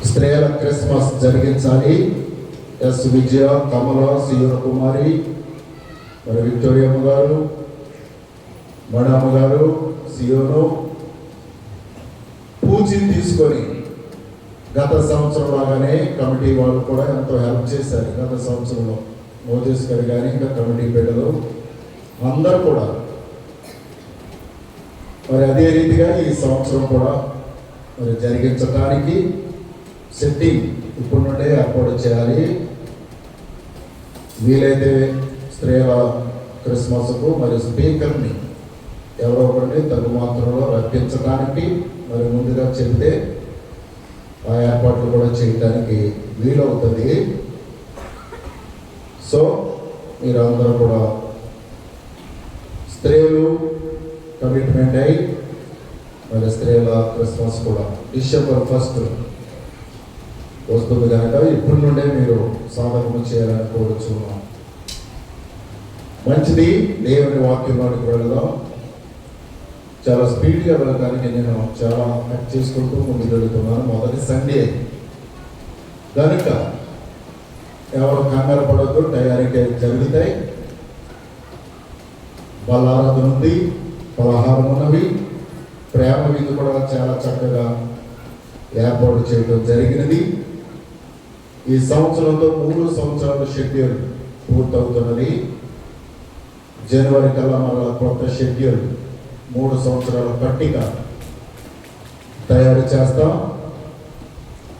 స్త్రీల Christmas జరిగించాలి. Yes విజయ, కమల, సియోన కుమారి, మరి విక్టోరియమ్మ గారు, మణమ్మ గారు, సియోను పూజని తీసుకొని గత సంవత్సరం లాగానే కమిటీ వాళ్ళు కూడా ఎంతో హెల్ప్ చేశారు. గత సంవత్సరంలో మోదీస్ గారు కానీ ఇంకా కమిటీ బిడ్డలు అందరూ కూడా మరి అదే రీతిగా ఈ సంవత్సరం కూడా మరి జరిగించడానికి సెట్టింగ్ ఇప్పుడు నుండే ఏర్పాటు చేయాలి. వీలైతే స్త్రీల క్రిస్మస్కు మరి స్పీకర్ని ఎవరో ఒకరిని తగు మాత్రంలో రప్పించడానికి మరి ముందుగా చెబితే ఆ ఏర్పాట్లు కూడా చేయడానికి వీలవుతుంది. సో మీరు అందరూ కూడా స్త్రీలు కమిట్మెంట్ అయి మరి స్త్రీల క్రిస్మస్ కూడా December 1st వస్తుంది కనుక ఇప్పటి నుండే మీరు సాధకము చేయాలని కోరుచున్నాం. మంచిది. దేవుని వాక్యంలోనికి వెళదాం. చాలా స్పీడ్గా వెళ్ళడానికి నేను చాలా యాక్ట్ చేసుకుంటూ ముందుకు వెళుతున్నాను. మొదటి సండే కనుక ఎవరు కంగారు పడద్దు. తయారీకి జరుగుతాయి. బలారాధన ఉంది, పలహారం ఉన్నవి, ప్రేమ విందు కూడా చాలా చక్కగా ఏర్పాటు చేయడం జరిగినది. ఈ సంవత్సరంతో 3 సంవత్సరాల షెడ్యూల్ పూర్తవుతున్నది. జనవరి కల్లా మళ్ళా కొత్త షెడ్యూల్ 3 సంవత్సరాల పట్టిక తయారు చేస్తాం.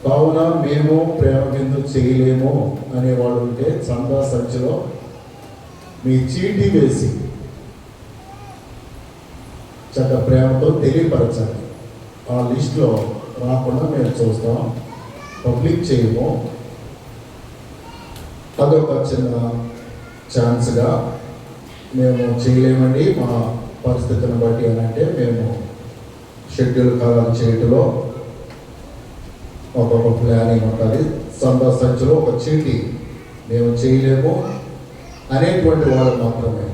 కావున మేము ప్రేమ విందు చేయలేము అనేవాళ్ళు ఉంటే చందా సంచిలో మీ చీటీ వేసి చక్క ప్రేమతో తెలియపరచాలి. ఆ లిస్టులో రాకుండా మేము చూస్తాం, పబ్లిక్ చేయము. అదొక చిన్న ఛాన్స్గా మేము చేయలేమండి మా పరిస్థితిని బట్టి అని అంటే మేము షెడ్యూల్ ఖరారు చేయటంలో ఒక్కొక్క ప్లానింగ్ ఉంటుంది. సందా సంచిలో ఒక చీటీ మేము చేయలేము అనేటువంటి వాళ్ళు మాత్రమే.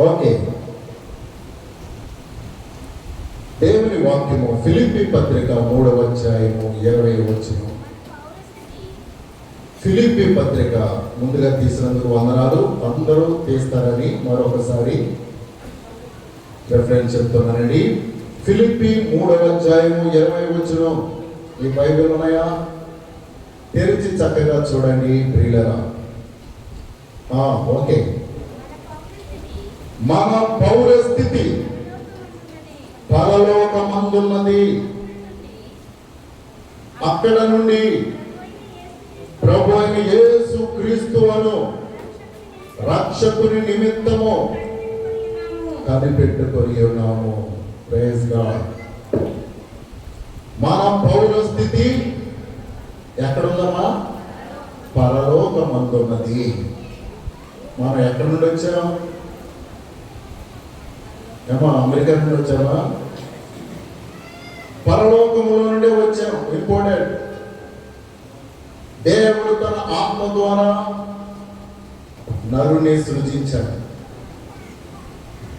ఓకే. దేవుని వాక్యము ఫిలిప్పీ పత్రిక 3వ అధ్యాయము 20వ వచనం. ఫిలిప్పీ పత్రిక ముందుగా తీసినందుకు వందనాలు. అందరూ తీస్తారని మరొకసారి రెఫరెన్స్ చెప్తున్నానండి. ఫిలిప్పీ 3వ అధ్యాయము 20వ వచనం. ఈ బైబిల్ ఉన్నాయా? తెరిచి చక్కగా చూడండి ప్రియులరా. ఓకే. మన పౌరస్థితి పరలోకమందున్నది. అక్కడ నుండి ప్రభు అయిన యేసు క్రీస్తువును రక్షకుని నిమిత్తము కనిపెట్టుకొని ఉన్నాము. Praise God. మన పౌరస్థితి ఎక్కడుందమ్మా? పరలోకమందున్నది. మనం ఎక్కడి నుండి వచ్చాం? ఏమో అమెరికా నుండి వచ్చామా? పరలోకములో నుండి వచ్చాం. ఇంపార్టెంట్. దేవుడు తన ఆత్మ ద్వారా నరుని సృజించాడు.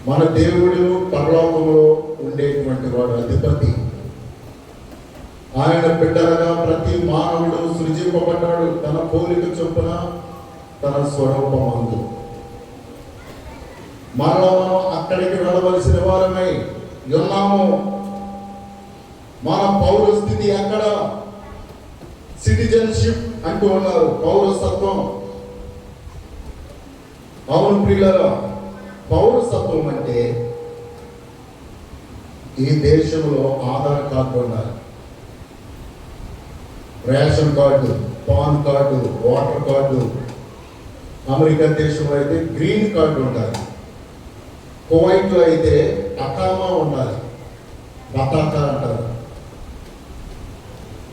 మన దేవుడు పరలోకములో ఉండేటువంటి వాడు అధిపతి. ఆయన బిడ్డలుగా ప్రతి మానవుడు సృజింపబడ్డాడు తన పోలిక చొప్పున, తన స్వరూపమందు. మరలా మనం అక్కడికి వెళ్ళవలసిన వారమై ఉన్నాము. మన పౌరస్థితి ఎక్కడ? సిటిజన్షిప్ అంటూ ఉన్నారు, పౌరసత్వం. అవును ప్రియులారా, పౌరసత్వం అంటే ఈ దేశంలో ఆధార్ కార్డు ఉండాలి, ration card, pan card, water card. America దేశంలో అయితే గ్రీన్ కార్డు ఉండాలి. కువైట్లో అయితే అకామా ఉండాలి, బతాకా అంటారు.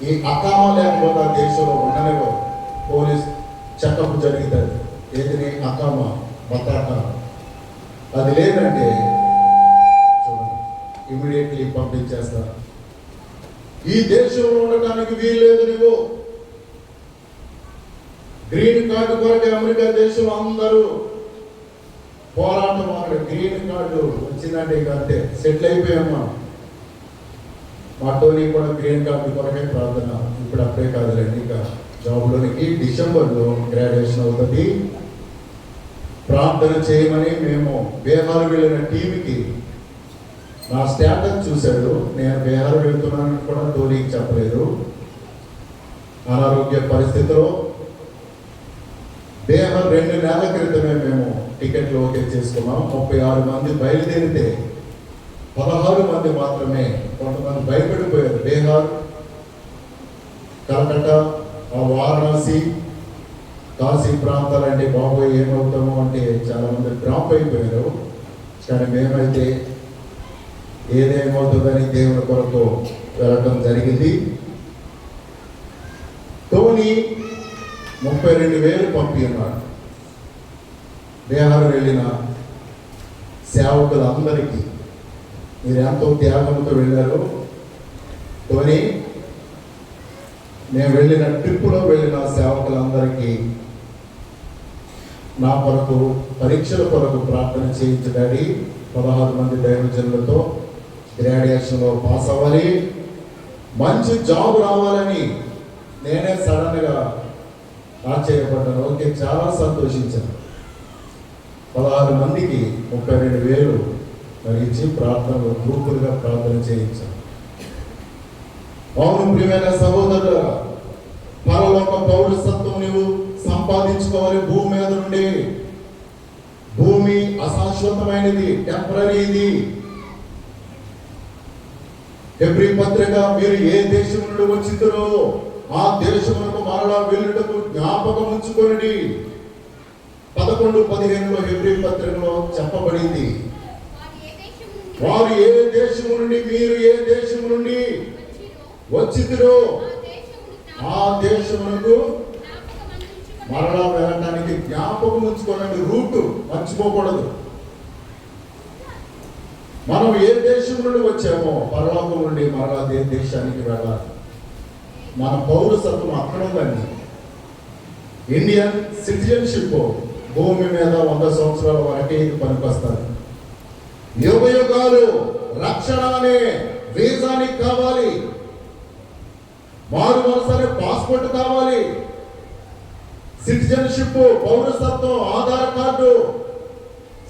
ఈ అకామా లేకపోతే ఆ దేశంలో ఉండలేవు. పోలీస్ చెకప్ జరుగుతుంది. ఏది అకామా, బతాకా. అది లేదంటే ఇమీడియట్లీ పంపించేస్తారు. ఈ దేశంలో ఉండటానికి వీల్లేదు. నువ్వు గ్రీన్ కార్డు కొరకు అమెరికా దేశంలో అందరూ పోరాటం. అక్కడ గ్రీన్ కార్డు వచ్చిందంటే ఇక అంతే, సెటిల్ అయిపోయామ్మా. మా టోనీ కూడా గ్రీన్ కార్డు కొరకే ప్రార్థన. ఇప్పుడు అప్పుడే కాదులేండి, ఇంకా జాబ్లోనికి డిసెంబర్లో గ్రాడ్యుయేషన్ అవుతుంది. ప్రార్థన చేయమని మేము బీహార్ వెళ్ళిన టీంకి నా స్టేటస్ చూశాడు. నేను బీహార్ వెళ్తున్నానని కూడా టోనీకి చెప్పలేదు. అనారోగ్య పరిస్థితిలో బీహార్ 2 నెలల క్రితమే మేము టికెట్లు ఓకే చేసుకున్నాం. 36 మంది బయలుదేరితే 16 మంది మాత్రమే, కొంతమంది భయపడిపోయారు. బీహార్, కలకత్తా, వారణాసి, కాశీ ప్రాంతాలంటే బాబోయ్ ఏమవుతాము అంటే చాలామంది డ్రాప్ అయిపోయారు. కానీ మేమైతే ఏదేమవుతుందని దేవుని కొరకు వెళ్ళడం జరిగింది. టోనీ 32,000 పంపి ఉన్నాడు బీహార్ వెళ్ళిన సేవకులందరికీ. మీరు ఎంతో త్యాగంతో వెళ్ళారు. టోనీ, నేను వెళ్ళిన ట్రిప్పులో వెళ్ళిన సేవకులందరికీ నా కొరకు పరీక్షల కొరకు ప్రార్థన చేయించడాడి. 16 మంది దైవజనులతో గ్రాడ్యుయేషన్లో పాస్ అవ్వాలి, మంచి జాబ్ రావాలని నేనే సడన్గా ఆశ్చర్యపడ్డాను. ఓకే, చాలా సంతోషించాను. 16 మందికి 32,000 మరి ఇచ్చి ప్రార్థనలు గ్రూపులుగా ప్రార్థన చేయించాను. అవును ప్రియమైన సహోదరుల, పరలోక పౌరసత్వం నువ్వు సంపాదించుకోవాలి. భూమి మీద నుండి, భూమి అశాశ్వతమైనది, టెంపరీది. హెబ్రీ పత్రిక, మీరు ఏ దేశం నుండి వచ్చిందో ఆ దేశమునకు మరలా వెళ్ళుటకు జ్ఞాపకం ఉంచుకోండి. 11:15 హెబ్రీ పత్రికలో చెప్పబడింది. వారు ఏ దేశము నుండి, మీరు ఏ దేశము నుండి వచ్చిందో ఆ దేశమునకు మరలా వెళ్ళడానికి జ్ఞాపకం ఉంచుకోనండి. రూటు మర్చిపోకూడదు. మనం ఏ దేశం నుండి వచ్చామో పరలోకం నుండి మరలా దేశానికి వెళ్ళాలి. మన పౌరసత్వం అక్కడ ఉందండి. ఇండియన్ సిటిజన్షిప్ భూమి మీద 100 సంవత్సరాల వరకే ఇది పనికొస్తారు. యుగాలు రక్షణ అనే వీసానికి కావాలి, మారు మనసనే పాస్పోర్ట్ కావాలి, సిటిజన్షిప్, పౌరసత్వం, ఆధార్ కార్డు,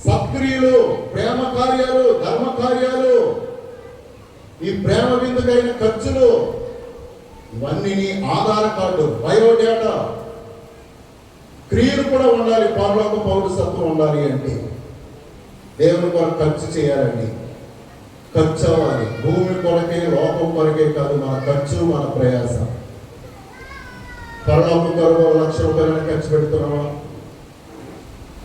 సత్క్రియలు, ప్రేమ కార్యాలు, ధర్మ కార్యాలు, ఈ ప్రేమ విందుకైన ఖర్చులు, ఇవన్నీ ఆధార్ కార్డు, బయోడేటా, క్రియలు కూడా ఉండాలి. పరలోక పౌరసత్వం ఉండాలి అంటే దేవుని కొరకు ఖర్చు చేయాలండి. ఖర్చు అవ్వాలి. భూమి కొరకే, లోకం కొరకే కాదు, మన ఖర్చు, మన ప్రయాస. పరలోకం కొరకు 1,00,000 రూపాయలను ఖర్చు పెడుతున్నామా?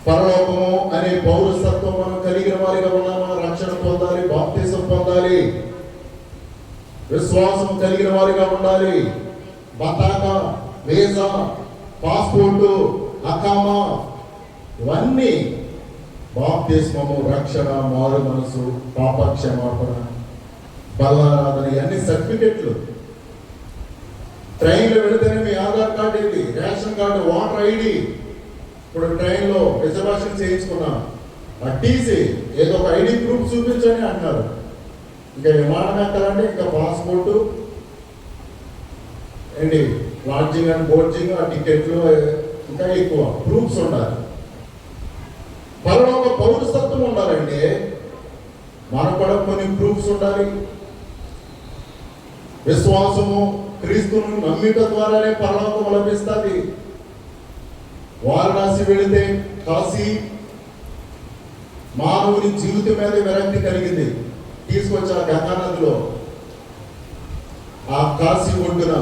పరలోకము అనే పౌరసత్వం మనం కలిగిన వారిగా ఉన్నామా? రక్షణ పొందాలి, బాప్తిసం పొందాలి, విశ్వాసం కలిగిన వారిగా ఉండాలి. బతాకా, వీసా, పాస్పోర్టు, అకామా, ఇవన్నీ బాప్తిస్మము, రక్షణ, మారు మనసు, పాపక్షమాపణ, బలారాధన, ఇవన్నీ సర్టిఫికెట్లు. ట్రైన్లో వెళితేనే మీ ఆధార్ కార్డు ఏంటి, రేషన్ కార్డు, వాటర్ ఐడి. ఇప్పుడు ట్రైన్లో రిజర్వేషన్ చేయించుకున్నాం, ఆ టీసీ ఏదో ఒక ఐడి ప్రూఫ్ చూపించని అంటున్నారు. ఇంకా విమానం ఎక్కాలంటే ఇంకా పాస్పోర్టు ఏంటి, లాడ్జింగ్ అండ్ బోర్డింగ్, ఆ టికెట్లు, ఇంకా ఎక్కువ ప్రూఫ్స్ ఉండాలి. పరలోక పౌరసత్వం ఉండాలంటే మనకు కూడా కొన్ని ప్రూఫ్స్ ఉండాలి. విశ్వాసము, క్రీస్తును నమ్మిక ద్వారానే పరలోకం లభిస్తుంది. వారణాసి వెళితే కాశీ, మానవుని జీవితం మీద విరక్తి కలిగింది. తీసుకొచ్చి ఆ గంగానదిలో, ఆ కాశీ ఒడ్డున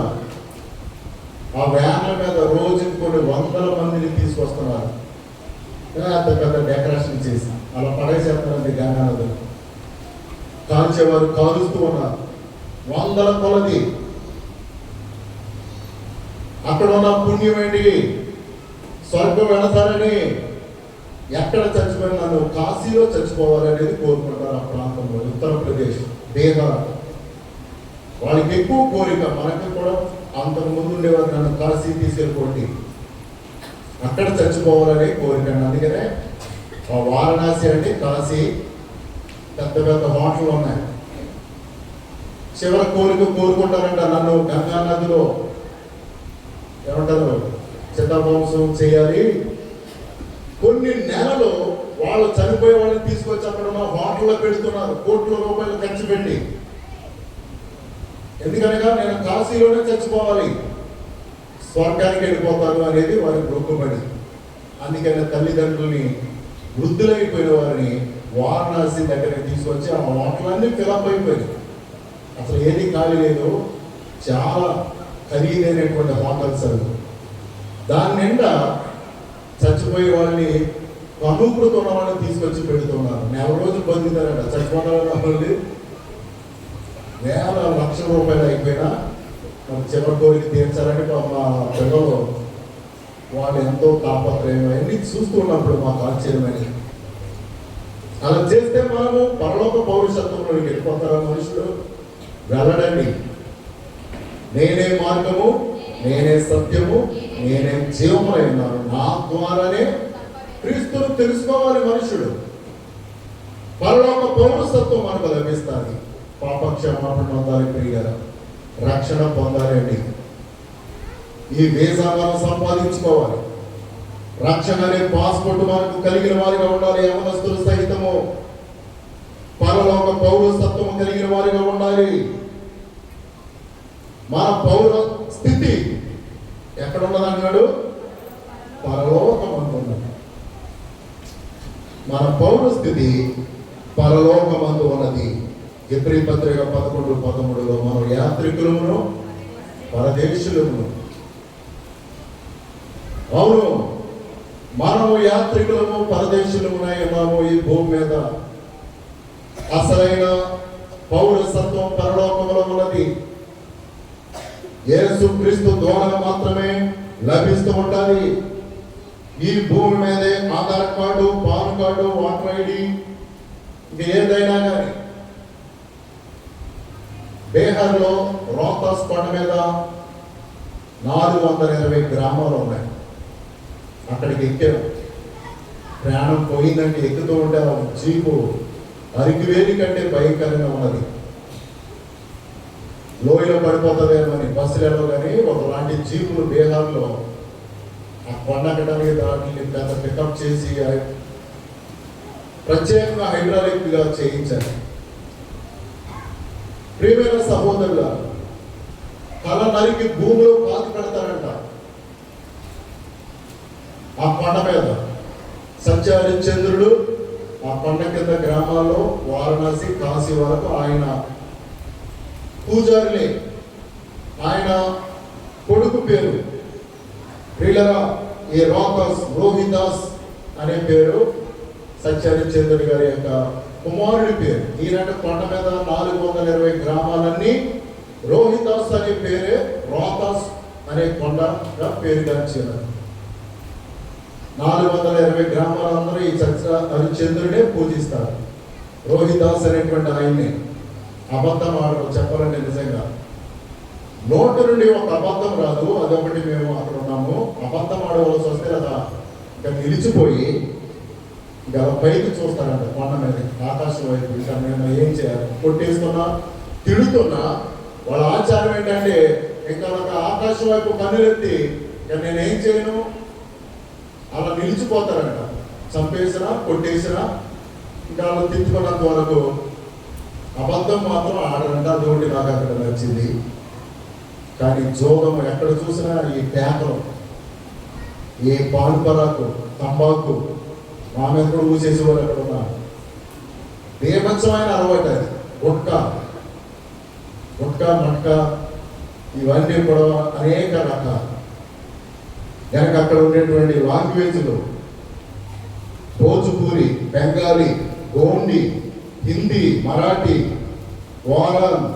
ఆ వ్యాన్ల మీద రోజుకి కొన్ని 100 మందిని తీసుకొస్తున్నారు. అంత పెద్ద డెకరేషన్ చేసి అలా పడేసేస్తున్నారండి గంగానదిలో. కాల్చేవారు కాలుస్తూ ఉన్నారు 100 కొలది. అక్కడ ఉన్న పుణ్యం ఏంటి, స్వర్గం వెళతారని, ఎక్కడ చచ్చిపోయినా నువ్వు కాశీలో చచ్చిపోవాలనేది కోరుకుంటారు. ఆ ప్రాంతంలో ఉత్తరప్రదేశ్, బీహార్, వాళ్ళకి ఎక్కువ కోరిక. మనకి కూడా అంతకుముందు ఉండేవారు, నన్ను కాశీ తీసుకెళ్ళిపోండి, అక్కడ చచ్చిపోవాలనే కోరిక. అందుకనే ఆ వారణాసి అంటే కాశీ, పెద్ద పెద్ద హోటళ్ళు ఉన్నాయి. చివరి కోరిక కోరుకుంటారంట, నన్ను గంగా నదిలో ఏమంటారు చిత్తాభంసం చేయాలి. కొన్ని నెలలు వాళ్ళు చనిపోయే వాళ్ళని తీసుకొచ్చి అక్కడ ఉన్న హోటల్లో పెడుతున్నారు, కోట్ల రూపాయలు ఖర్చు పెట్టి. ఎందుకనగా నేను కాశీలోనే చచ్చిపోవాలి, స్వర్గానికి వెళ్ళిపోతాను అనేది వారి మొక్కుబడి. అందుకని తల్లిదండ్రుల్ని, వృద్ధులైపోయిన వారిని వారణాసి దగ్గరికి తీసుకొచ్చి ఆ హోటలన్నీ ఫిలప్ అయిపోయింది. అసలు ఏది ఖాళీ లేదు, చాలా ఖరీదైనటువంటి హోటల్స్ అవి. దాని నిండా చచ్చిపోయే వాళ్ళని, అనుకృత ఉన్న వాళ్ళని తీసుకొచ్చి పెడుతున్నారు. నెల రోజులు బతుకుతారంట. చచ్చిపోయిన వాళ్ళని వేల లక్షల రూపాయలు అయిపోయినా మన చివరి కోరిక తీర్చాలని మా పిల్లలు వాళ్ళు ఎంతో తాపత్రయం అన్ని చూస్తున్నప్పుడు మాకు ఆశ్చర్యమైనది. అలా చేస్తే మనము పరలోక పౌరుషత్వంలోకి వెళ్ళిపోతారా మనుషులు? వెళ్ళడండి. నేనే మార్గము, నేనే సత్యము, నేనే జీవమై ఉన్నాను, నా ద్వారానే క్రీస్తును తెలుసుకోవాలి మనుషుడు. పరలోక పౌరసత్వం మనకు లభిస్తుంది. పాపక్షమాపణ పొందాలి, ప్రియులారా, రక్షణ పొందాలండి. ఈ వీసా మనం సంపాదించుకోవాలి. రక్షణ అనే పాస్పోర్ట్ మనకు కలిగిన వారిగా ఉండాలి. యవనస్తులు సహితము పరలోక పౌరసత్వం కలిగిన వారిగా ఉండాలి. మన పౌర స్థితి ఎక్కడ ఉన్నది అన్నాడు? పరలోకమందు ఉన్నది. మన పౌర స్థితి పరలోకమందు ఉన్నది. ఎబ్రీ పత్రిక 11:13 మనం యాత్రికులమును పరదేశులమును. అవును, మనము యాత్రికులము పరదేశులమునై ఉన్నాము ఈ భూమి మీద. అసలైన పౌరసత్వం పరలోకములో ఉన్నది. యేసుక్రీస్తు ద్వారా మాత్రమే లభిస్తూ ఉండాలి. ఈ భూమి మీదే Aadhaar card, pan card, voter ID, ఇంకా ఏదైనా కానీ. బీహార్లో రోహ్తాస్ కొండ మీద 420 గ్రామాలు ఉన్నాయి. అక్కడికి ఎక్కాం. ప్రయాణం పోయిందంటే ఎక్కుతూ ఉంటే జీపు అరికివేలి కంటే భయంకరంగా ఉన్నది. లోయలో పడిపోతుందేమని బస్సులలో కానీ ఒకలాంటి జీపులు బీహార్లో ఆ కొండకడానికి దాన్ని పెద్ద పికప్ చేసి ప్రత్యేకంగా హైడ్రాలిక్గా చేయించారు. ప్రియమైన సహోదరుల, తల నరికి భూమిలో పాతి పెడతారంట. ఆ కొండ మీద సత్యహరిశ్చంద్రుడు ఆ కొండ కింద గ్రామాల్లో వారణాసి, కాశీ వరకు ఆయన పూజారులే. ఆయన కొడుకు పేరు ప్రియులరా ఈ రోహిదాస్ అనే పేరు సత్యహరిశ్చంద్రుడి గారి యొక్క కుమారుడి పేరు. ఈనాటి కొండ మీద 420 గ్రామాలన్నీ రోహిదాస్ అనే పేరే రోహతాస్ అనే కొండగా పేరుగాంచినారు. 420 గ్రామాలందరూ ఈ హరిశ్చంద్రుడే పూజిస్తారు. రోహిదాస్ అనేటువంటి ఆయన్ని అబద్ధం ఆడరు. చెప్పాలంటే నిజంగా నోటు నుండి ఒక అబద్ధం రాదు. అదొకటి మేము అక్కడ ఉన్నాము. అబద్ధం ఆడవలసి వస్తే అలా ఇంకా నిలిచిపోయి ఇంకా పైకి చూస్తారంట కొండ మీద, ఆకాశం వైపు. ఇంకా మేము ఏం చేయాలి? కొట్టేస్తున్నా, తిడుతున్నా. వాళ్ళ ఆచారం ఏంటంటే ఇంకా ఒక ఆకాశం వైపు కన్నులెత్తి ఇంకా నేనేం చేయను అలా నిలిచిపోతారంట. చంపేసినా, కొట్టేసినా ఇంకా వాళ్ళు తిట్టుకున్నంత వరకు అబద్ధం మాత్రం ఆడరంట. అదొకటి నాకు అక్కడ నచ్చింది. కానీ జోగం ఎక్కడ చూసినా ఈ పేకలు, ఈ పాన్పరాకు, తంబాకు మా మీద కూడా ఊసేసేవారు అక్కడ ఉన్నారు. బేభత్సమైన అలవాటు అది. గుట్కా మట్క ఇవన్నీ కూడా అనేక రకాలు. కనుక అక్కడ ఉండేటువంటి లాంగ్వేజ్లు భోజ్పూరి, బెంగాలీ, గోండి, హిందీ, మరాఠీ, వారన్,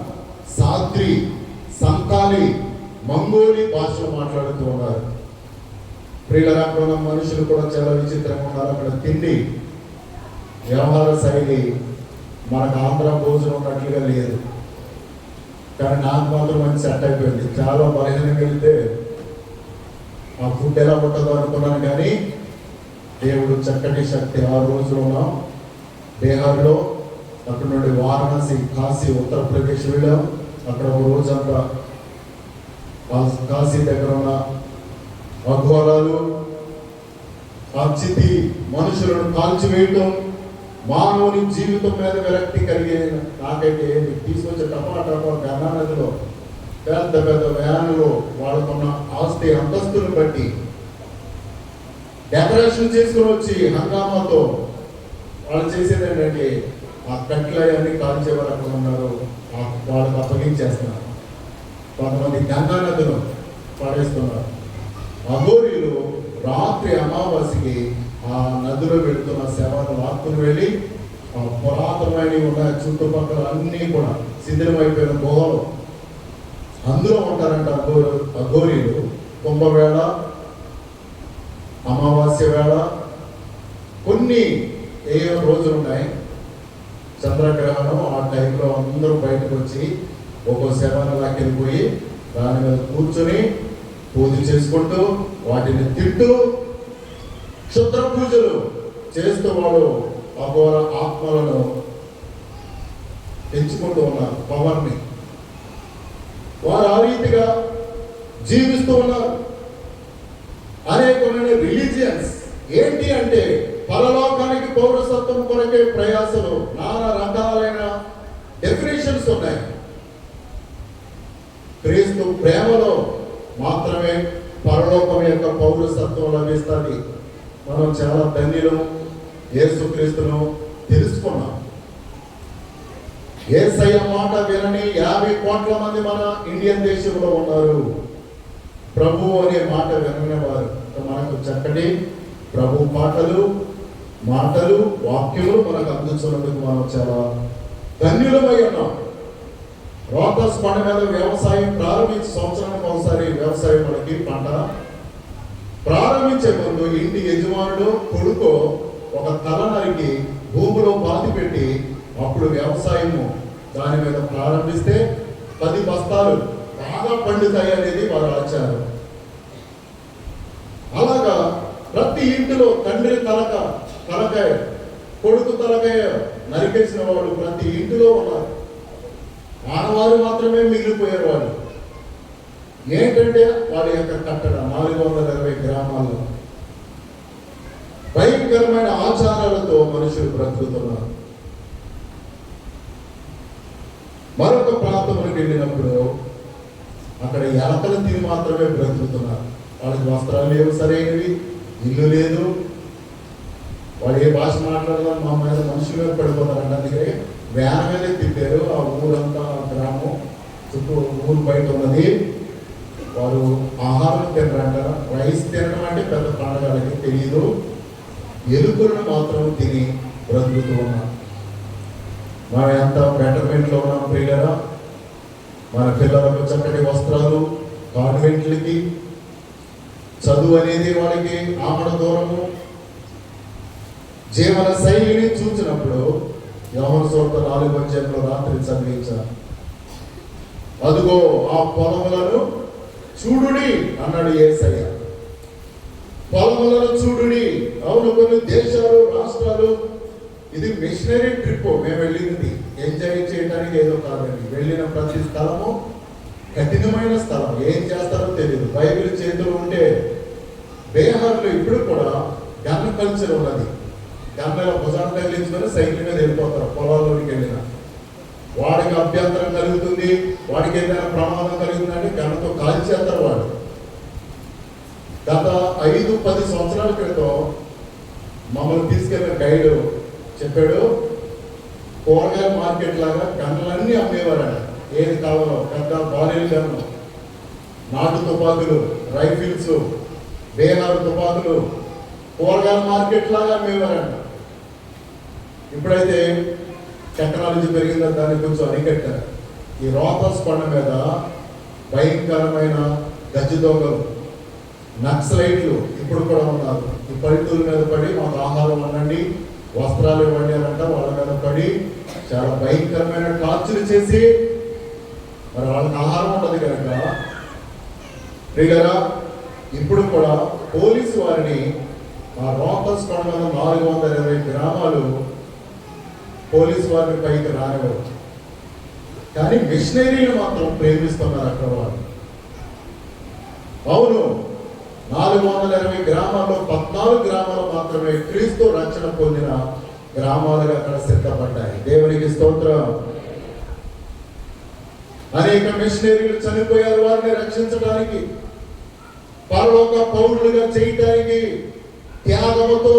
సాద్రి, సంతాలి, మంగోలి భాషలు మాట్లాడుతూ ఉన్నారు. ప్రియులరా, అక్కడ ఉన్న మనుషులు కూడా చాలా విచిత్రంగా ఉన్నారు. అక్కడ తిండి వ్యవహార శైలి మనకు ఆంధ్ర భోజనం ఉన్నట్లుగా లేదు. కానీ నాకు మాత్రం మంచి సెట్ అయిపోయింది. చాలా బలహీనంగా వెళ్తే ఆ ఫుడ్ ఎలా ఉంటుందో అనుకున్నాను. కానీ దేవుడు చక్కటి శక్తి. 6 రోజులు ఉన్నాం బీహార్లో. అక్కడ నుండి వారణాసి, కాశీ, ఉత్తరప్రదేశ్ వెళ్ళాం. అక్కడ ఒక రోజంతా కాశీ దగ్గర ఉన్న అఘోరాలు అచితి మనుషులను కాల్చివేయటం, మానవుని జీవితం మీద విరక్తి కలిగే నాకైతే తీసుకొచ్చే టపా గంగా నదిలో పెద్ద పెద్ద వ్యాన్లు వాళ్ళకున్న ఆస్తి అంతస్తులను బట్టి డెకరేషన్ చేసుకుని వచ్చి హంగామాతో వాళ్ళు చేసేది ఏంటంటే ఆ కట్లన్నీ కాల్చేవారు అక్కడ ఉన్నారు, వాళ్ళకి అప్పగించేస్తున్నారు. కొంతమంది గంగా నదిలో పడేస్తున్నారు. అఘోరీలు రాత్రి అమావాస్యకి ఆ నదిలో వెళుతున్న శవాన్ని లాక్కుని వెళ్ళి ఆ పురాతనమైన ఉన్న చుట్టుపక్కల అన్నీ కూడా శిథిలమైపోయిన గుహలు అందులో ఉంటారంట అఘోరీలు. కుంభవేళ, అమావాస్య వేళ, కొన్ని ఏ రోజులు ఉన్నాయి చంద్రగ్రహణం, ఆ టైంలో అందరూ బయటకు వచ్చి ఒక్కో శవాన్ని లాక్కెళ్ళిపోయి దాని మీద కూర్చొని పూజ చేసుకుంటూ వాటిని తింటూ క్షుద్ర పూజలు చేస్తూ వాడు అఘోర ఆత్మలను పెంచుకుంటూ ఉన్నారు. పవర్ని వారు ఆ రీతిగా జీవిస్తూ ఉన్నారు. అనేకమైన రిలీజియన్స్ ఏంటి అంటే పరలోకానికి పౌరసత్వం కొరకే ప్రయాసలు, నానా రకాలైన డెఫినేషన్స్ ఉన్నాయి. క్రీస్తు ప్రేమలో మాత్రమే పరలోకం యొక్క పౌరసత్వం లభిస్తుంది. మనం చాలా ధన్యులం, యేసుక్రీస్తును తెలుసుకున్నాం. యేసయ్య మాట వినని 50 కోట్ల మంది మన ఇండియన్ దేశంలో ఉన్నారు. ప్రభు అనే మాట వినని వారు. మనకు చక్కటి ప్రభు మాటలు వాక్యములు మనకు అందించినందుకు మనం చాలా ధన్యులమై ఉన్నాం. రోటస్ పంట మీద వ్యవసాయం ప్రారంభించి సంవత్సరానికి ఒకసారి వ్యవసాయం మనకి పంట ప్రారంభించే ముందు ఇంటి యజమానుడు కొడుకో ఒక తల నరికి భూమిలో పాతి పెట్టి అప్పుడు వ్యవసాయము దాని మీద ప్రారంభిస్తే 10 బస్తాలు బాగా పండుతాయి అనేది వారి ఆచారం. అలాగా ప్రతి ఇంటిలో తండ్రి తలకాయ కొడుకు తలకాయ నరికేసిన వాళ్ళు ప్రతి ఇంటిలో ఉన్నారు. ఆడవారు మాత్రమే మిగిలిపోయారు. వాళ్ళు ఏంటంటే వారి యొక్క కట్టడ 420 గ్రామాల్లో భయంకరమైన ఆచారాలతో మనుషులు బ్రతుకుతున్నారు. మరొక ప్రాంతంలోకి వెళ్ళినప్పుడు అక్కడ ఎలకలు తిని మాత్రమే బ్రతుకుతున్నారు. వాళ్ళకి వస్త్రాలు లేవు, సరైనవి, ఇల్లు లేదు. వాళ్ళు ఏ భాష మాట్లాడదాం మా మీద మనుషుల మీద పడిపోతారంట. అందుకే వ్యాన్ మీదే తిప్పారు. ఆ ఊరంతా గ్రామం చుట్టూ ఊరు బయట ఉన్నది. వారు ఆహారం తినరంట. రైస్ తినడం అంటే పెద్ద పండగలకి తెలియదు. ఎలుకలను మాత్రం తిని బ్రతుకుతూ ఉన్నారు. మనం ఎంత బెటర్మెంట్లో ఉన్నాం ప్రియులరా. మన పిల్లలకు చక్కటి వస్త్రాలు, కాన్వెంట్లకి చదువు అనేది వాళ్ళకి ఆమడ దూరము. జీవన శైలిని చూసినప్పుడు యోహాను సువార్త 4వ అధ్యాయంలో రాత్రి చదివించారు. అదుగో ఆ పొలములను చూడుడి అన్నాడు యేసయ్య. పొలములను చూడుడి. అవును, కొన్ని దేశాలు, రాష్ట్రాలు, ఇది మిషనరీ ట్రిప్ మేము వెళ్ళింది ఎంజాయ్ చేయడానికి ఏదో కాదండి. వెళ్ళిన ప్రతి స్థలము కఠినమైన స్థలం. ఏం చేస్తారో తెలియదు. బైబిల్ చేతులు ఉంటే బీహార్లో ఇప్పుడు కూడా గన్ కల్చర్ ఉన్నది. గన్నల భుజాన్ని తగిలించుకొని సైకిల్ మీద వెళ్ళిపోతారు. పొలాల్లోకి వెళ్ళిన వాడికి అభ్యంతరం కలుగుతుంది, వాడికి ఏదైనా ప్రమాదం కలుగుతుందంటే గన్నతో కాల్చేస్తారు వాడు. గత 5-10 సంవత్సరాల క్రితం మమ్మల్ని తీసుకెళ్ళిన గైడ్ చెప్పాడు, కూరగాయల మార్కెట్ లాగా గన్నులన్నీ అమ్మేవారట. ఏది కావాలో పెద్ద బాలీలు గన్ను, నాటు తుపాకులు, రైఫిల్స్, బీహార్ తుపాకులు కూరగాయల మార్కెట్ లాగా అమ్మేవారంట. ఇప్పుడైతే టెక్నాలజీ పెరిగిందా దాన్ని కొంచెం అరికట్టారు. ఈ రోటస్ కొండ మీద భయంకరమైన గజ్జిదొంగలు, నక్సలైట్లు ఇప్పుడు కూడా ఉన్నారు. ఈ పల్లెటూరు మీద పడి మాకు ఆహారం అనండి, వస్త్రాలు ఇవ్వండి అనంట వాళ్ళ మీద పడి చాలా భయంకరమైన టార్చర్ చేసి మరి వాళ్ళకి ఆహారం ఉండదు కనుక ప్రియులరా ఇప్పుడు కూడా పోలీసు వారిని ఆ రోటస్ కొండ మీద 420 గ్రామాలు పోలీసు వారిని పైకి రానివ్వరు. కానీ మిషనరీని మాత్రం ప్రేమిస్తున్నారు అక్కడ వాళ్ళు. అవును, 420 గ్రామాల్లో 14 గ్రామాలు మాత్రమే క్రీస్తు రక్షణ పొందిన గ్రామాలుగా అక్కడ సిద్ధపడ్డాయి. దేవునికి స్తోత్రం. అనేక మిషనరీలు చనిపోయారు వారిని రక్షించడానికి, పరలోక పౌరులుగా చేయటానికి. త్యాగముతో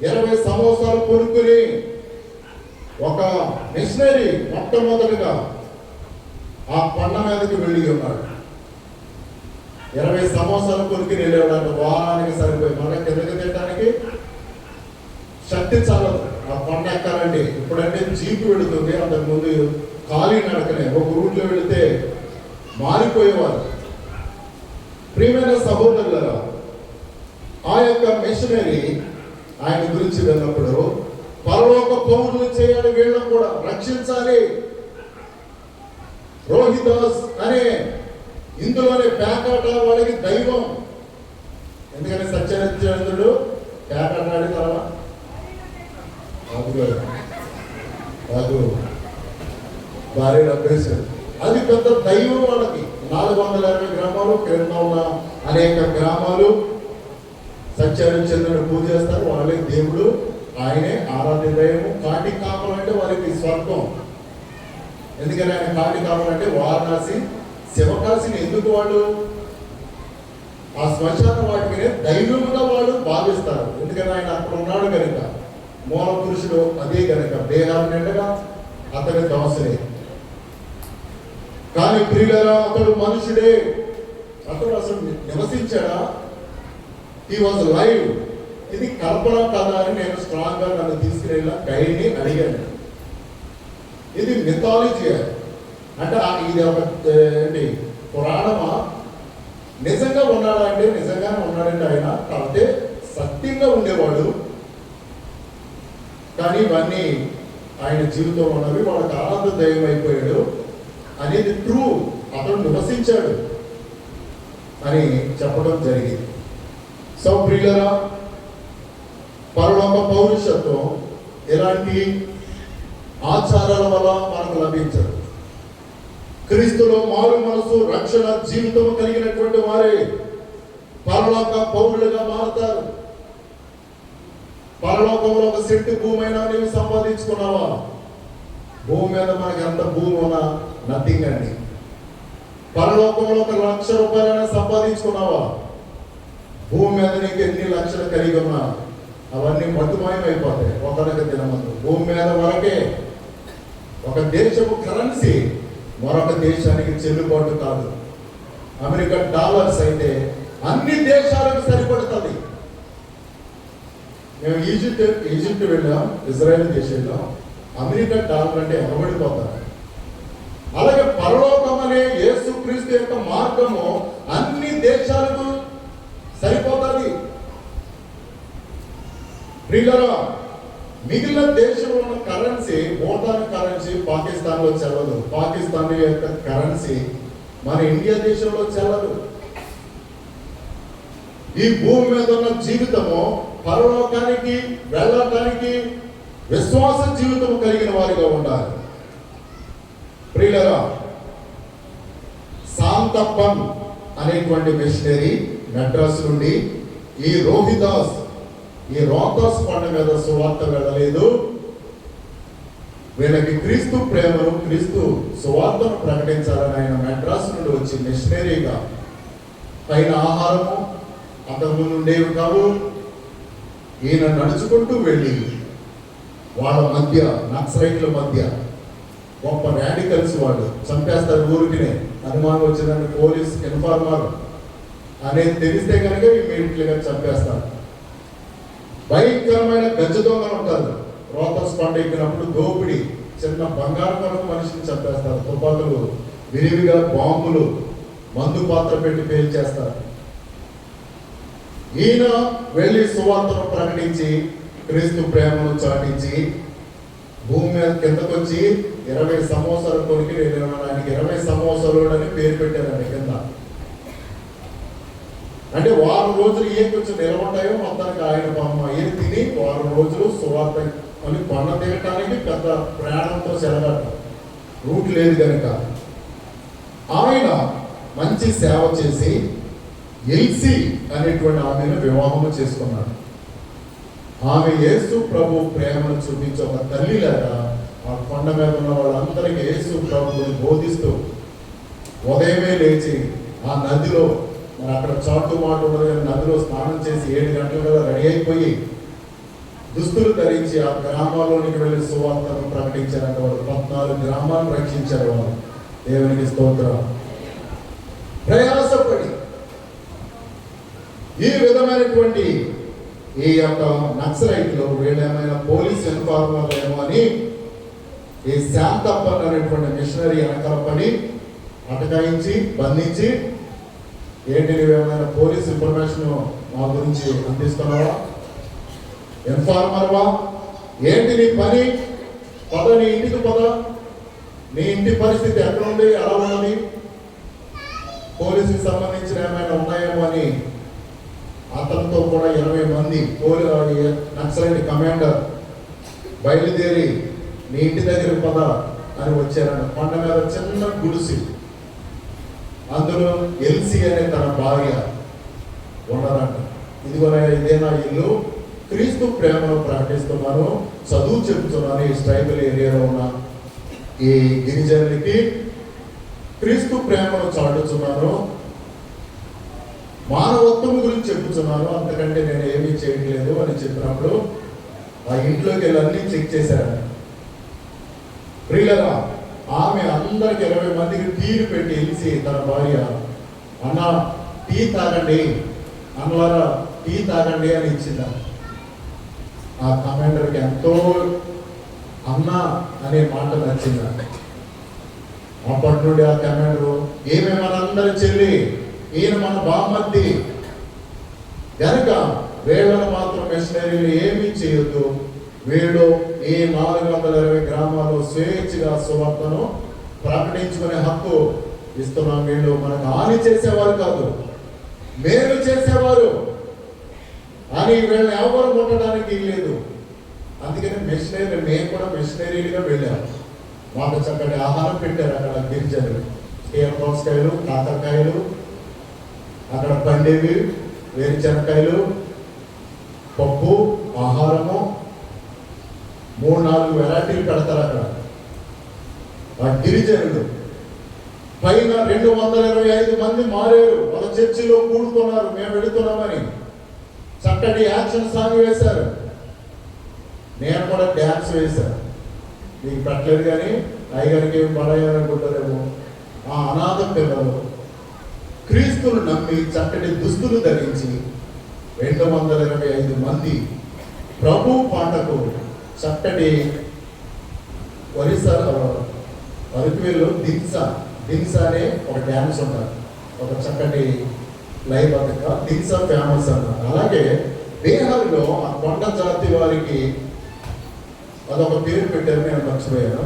20 సంవత్సరాలు కొనుక్కుని ఒక మిషనరీ మొట్టమొదటిగా ఆ కొండ మీదకి వెళ్ళి ఉన్నాడు. 20 సంవత్సరాలు కొనుక్కుని వెళ్ళేవాడు. వారానికి సరిపోయి మన కిందకి తినడానికి శక్తి చాలదు. ఆ కొండ ఎక్కాలంటే ఇప్పుడంటే జీపు వెళుతుంది, అంతకుముందు ఖాళీ నడకనే ఒక రూట్లో వెళితే మారిపోయేవారు. ప్రియమైన సహోదరులారా, ఆ యొక్క మిషనరీ ఆయన గురించి విన్నప్పుడు పరలోక పౌరులు చేయాలి, వీళ్ళని కూడా రక్షించాలి. రోహిదాస్ అనే ఇందులోనే పేకాట వాళ్ళకి దైవం. ఎందుకని సత్యనిత్యేంద్రుడు పేకాట ఆడి తర్వాత భార్య డబ్బేశారు. అది పెద్ద దైవం వాళ్ళకి. 420 గ్రామాలు క్రింద ఉన్న అనేక గ్రామాలు సత్యనిత్యేంద్రుడు పూజ చేస్తారు. వాళ్ళే దేవుడు, ఆయనే ఆరాధ్య దైవము. కాటి కాపలు అంటే వారికి స్వర్గం. ఎందుకని ఆయన కాటి కాపలు అంటే వారణాసి శివకాశిని ఎందుకు వాళ్ళు ఆ శ్మశాన వాటికి దైవముగా వాళ్ళు భావిస్తారు. ఎందుకని ఆయన అక్కడ ఉన్నాడు కనుక, మూల పురుషుడు అదే కనుక, దేహాన్ని నిండగా అతని దాసుడే. కానీ ప్రియులరా, అతడు మనుషుడే. అతడు అసలు నివసించాడా? He was live. ఇది కల్పన కదా అని నేను స్ట్రాంగ్ గా నన్ను తీసుకునేలా గైడ్ని అడిగాను. ఇది మిథాలజీ అంటే ఇది ఒక పురాణమా? నిజంగా ఉన్నాడా అంటే నిజంగానే ఉన్నాడంటే ఆయన. కాకపోతే సత్యంగా ఉండేవాడు. కానీ ఇవన్నీ ఆయన జీవితంలో ఉన్నవి. వాళ్ళకి ఆనంద దైవం అయిపోయాడు అనేది ట్రూ. అతడు నివసించాడు అని చెప్పడం జరిగింది. సో ప్రియులరా, పరలోక పౌరుషత్వం ఎలాంటి ఆచారాల వల్ల మనకు లభించదు. క్రీస్తులో మారు మనసు, రక్షణ జీవితం కలిగినటువంటి వారే పరలోక పౌరులుగా మారుతారు. పరలోకంలో ఒక సెంటు భూమి అయినా నీవు సంపాదించుకున్నావా? భూమి మీద మనకి ఎంత భూమి ఉన్నా నథింగ్ అండి. పరలోకంలో 1,00,000 రూపాయలైనా సంపాదించుకున్నావా? భూమి మీద నీకు ఎన్ని లక్షలు కలిగి ఉన్నా అవన్నీ మట్టుమాయమైపోతాయి ఒకరికి దినమందు. భూమి మీద వరకే. ఒక దేశపు కరెన్సీ మరొక దేశానికి చెల్లుబాటు కాదు. అమెరికా డాలర్స్ అయితే అన్ని దేశాలకు సరిపడుతుంది. మేము ఈజిప్ట్ వెళ్ళాం, ఇజ్రాయెల్ దేశం వెళ్ళాం. అమెరికా డాలర్ అంటే ఎగబడిపోతారు. అలాగే పరలోకం అనే యేసుక్రీస్తు యొక్క మార్గము అన్ని దేశాలకు సరిపోతుంది. ప్రియులారా, మిగిలిన దేశంలో ఉన్న కరెన్సీ, భూటాన్ కరెన్సీ పాకిస్తాన్లో చెల్లదు. పాకిస్తాన్ యొక్క కరెన్సీ మన ఇండియా దేశంలో చెల్లదు. ఈ భూమి మీద ఉన్న జీవితము పరలోకానికి వెళ్ళటానికి విశ్వాస జీవితం కలిగిన వారిగా ఉండాలి. ప్రియులారా, శాంతప్పన్ అనేటువంటి మిషనరీ మెడ్రాస్ నుండి ఈ రోహిదాస్ కొండ మీద సువార్త వెళ్ళలేదు. వీళ్ళకి క్రీస్తు ప్రేమను, క్రీస్తు సువార్తను ప్రకటించాలని ఆయన మెడ్రాస్ నుండి వచ్చి మిషనరీగా, పైన ఆహారము అంతకుముందు ఉండేవి కావు. ఈయన నడుచుకుంటూ వెళ్ళి వాళ్ళ మధ్య, నక్సలైట్ల మధ్య, గొప్ప రాడికల్స్ వాళ్ళు చంపేస్తారు ఊరికినే. అనుమానం వచ్చిందని పోలీస్ ఇన్ఫార్మర్ అనేది తెలిస్తే కనుక ఇమ్మీడియట్లీగా చంపేస్తారు. భయంకరమైన గజ్జ దొంగలు ఉంటారు. రోతస్ కొండ ఎక్కినప్పుడు దోపిడి, చిన్న బంగారు కొరకు మనిషిని చంపేస్తారు. తుపాకులు విరివిగా, బాంబులు, మందు పాత్ర పెట్టి పేల్చేస్తారు. ఈయన వెళ్ళి సువార్తను ప్రకటించి క్రీస్తు ప్రేమను చాటించి భూమి మీద కిందకొచ్చి 20 సంవత్సరాలు కొరికి ఆయనకి 20 సంవత్సరాలు అని పేరు పెట్టారండి కింద. అంటే వారం రోజులు ఏ కొంచెం నిలబడ్డాయో మొత్తానికి ఆయన పాపం ఏం తిని వారం రోజులు సువార్త అని కొండ దిగటానికి పెద్ద ప్రయాణంతో సెలగట. రూట్ లేదు కనుక ఆయన మంచి సేవ చేసి ఎల్సి అనేటువంటి ఆమెను వివాహము చేసుకున్నాడు. ఆమె యేసు ప్రభు ప్రేమను చూపించే ఒక తల్లిలాగా ఆ కొండ మీద ఉన్న వాళ్ళందరికీ యేసు ప్రభుని బోధిస్తూ ఉదయమే లేచి ఆ నదిలో, మరి అక్కడ చాటు మాట ఉండదు కానీ నదిలో స్నానం చేసి 7 గంటల రెడీ అయిపోయి దుస్తులు ధరించి ఆ గ్రామాల్లోనికి వెళ్ళి సువార్తను ప్రకటించారంట. వాళ్ళు 14 గ్రామాలను రక్షించారు. వాళ్ళు దేవునికి స్తోత్రం. ప్రయాసపడి ఈ విధమైనటువంటి ఈ యొక్క నక్సలైట్లు వీళ్ళేమైనా పోలీస్ ఇన్ఫార్మర్లు ఏమో అని ఈ శాంతప్పన్ అనేటువంటి మిషనరీ వెనకాల పడి అటకాయించి బంధించి, ఏంటి నువ్వేమైనా పోలీస్ ఇన్ఫర్మేషన్ మా గురించి అందిస్తున్నావా, ఇన్ఫార్మర్వా, ఏంటి నీ పని, పద నీ ఇంటికి పద, నీ ఇంటి పరిస్థితి ఎక్కడ ఉంది, ఎలా ఉన్నది, పోలీసుకి సంబంధించిన ఏమైనా ఉన్నాయేమో అని అతనితో కూడా 20 మంది నక్సలైట్ కమాండర్ బయలుదేరి నీ ఇంటి దగ్గరికి పద అని వచ్చారంట. కొండ మీద చిన్న గుడిసి, అందులో ఎల్సి అనే తన భార్య ఉన్నారంట. ఇదే నా ఇల్లు, క్రీస్తు ప్రేమను ప్రకటిస్తున్నాను, చదువు చెబుతున్నాను, ఈ ట్రైబల్ ఏరియాలో ఉన్న ఈ గిరిజనులకి క్రీస్తు ప్రేమను చాటుతున్నాను, మానవత్వం గురించి చెప్పుతున్నాను, అంతకంటే నేను ఏమీ చేయట్లేదు అని చెప్పినప్పుడు ఆ ఇంట్లోకి వెళ్ళి అన్ని చెక్ చేశారంట. ప్రియులరా, ఆమె అందరికి 20 మందికి టీలు పెట్టి వెలిసి తన భార్య, అన్న టీ తాగండి, అన్నలారా టీ తాగండి అని ఇచ్చింద. ఆ కమాండర్కి ఎంతో అన్న అనే మాట నచ్చింద. అప్పటి నుండి ఆ కమాండరు, ఏమే మనందరి చెల్లి, ఈయన మన బామ్మర్ది కనుక వీళ్ళను మాత్రం మిషనరీలు ఏమీ చేయొద్దు, వీళ్ళు ఈ 420 గ్రామాల్లో స్వేచ్ఛగా సువార్తను ప్రకటించుకునే హక్కు ఇస్తున్నాం. వీళ్ళు మనకు హాని చేసేవారు కాదు, మేలు చేసేవారు అని వీళ్ళని ఎవరు ముట్టడానికి లేదు. అందుకని మిషనరీ, మేము కూడా మిషనరీలుగా వెళ్ళాము. మాకు చక్కటి ఆహారం పెట్టారు అక్కడ గిరిజనులు, దోసకాయలు, కాకరకాయలు, అక్కడ పండేవి వేరుశనకాయలు, పప్పు, ఆహారము, 3-4 వెరైటీలు పెడతారు అక్కడ ఆ గిరిజనులు. పైన 225 మంది మారారు, వాళ్ళ చర్చిలో కూడుకున్నారు, మేము వెళుతున్నామని చక్కటి యాక్షన్ సాంగ్ వేశారు. నేను కూడా డ్యాన్స్ వేశాను. మీకు పెట్టలేదు కానీ అయ్యగారికి ఏం పడాయనుకుంటారేమో. ఆ అనాథ పిల్లలు క్రీస్తును నమ్మి చక్కటి దుస్తులు ధరించి 225 మంది ప్రభు పాటకు చక్కటి అరకువేలో దిన్సా అనే ఒక డ్యాన్స్ ఉంటారు, ఒక చక్కటి లైవ్ బతుక దిన్సా ఫేమస్ అన్నారు. అలాగే బీహార్లో ఆ కొండ జాతి వారికి అదొక పేరు పెట్టారు, నేను మర్చిపోయాను.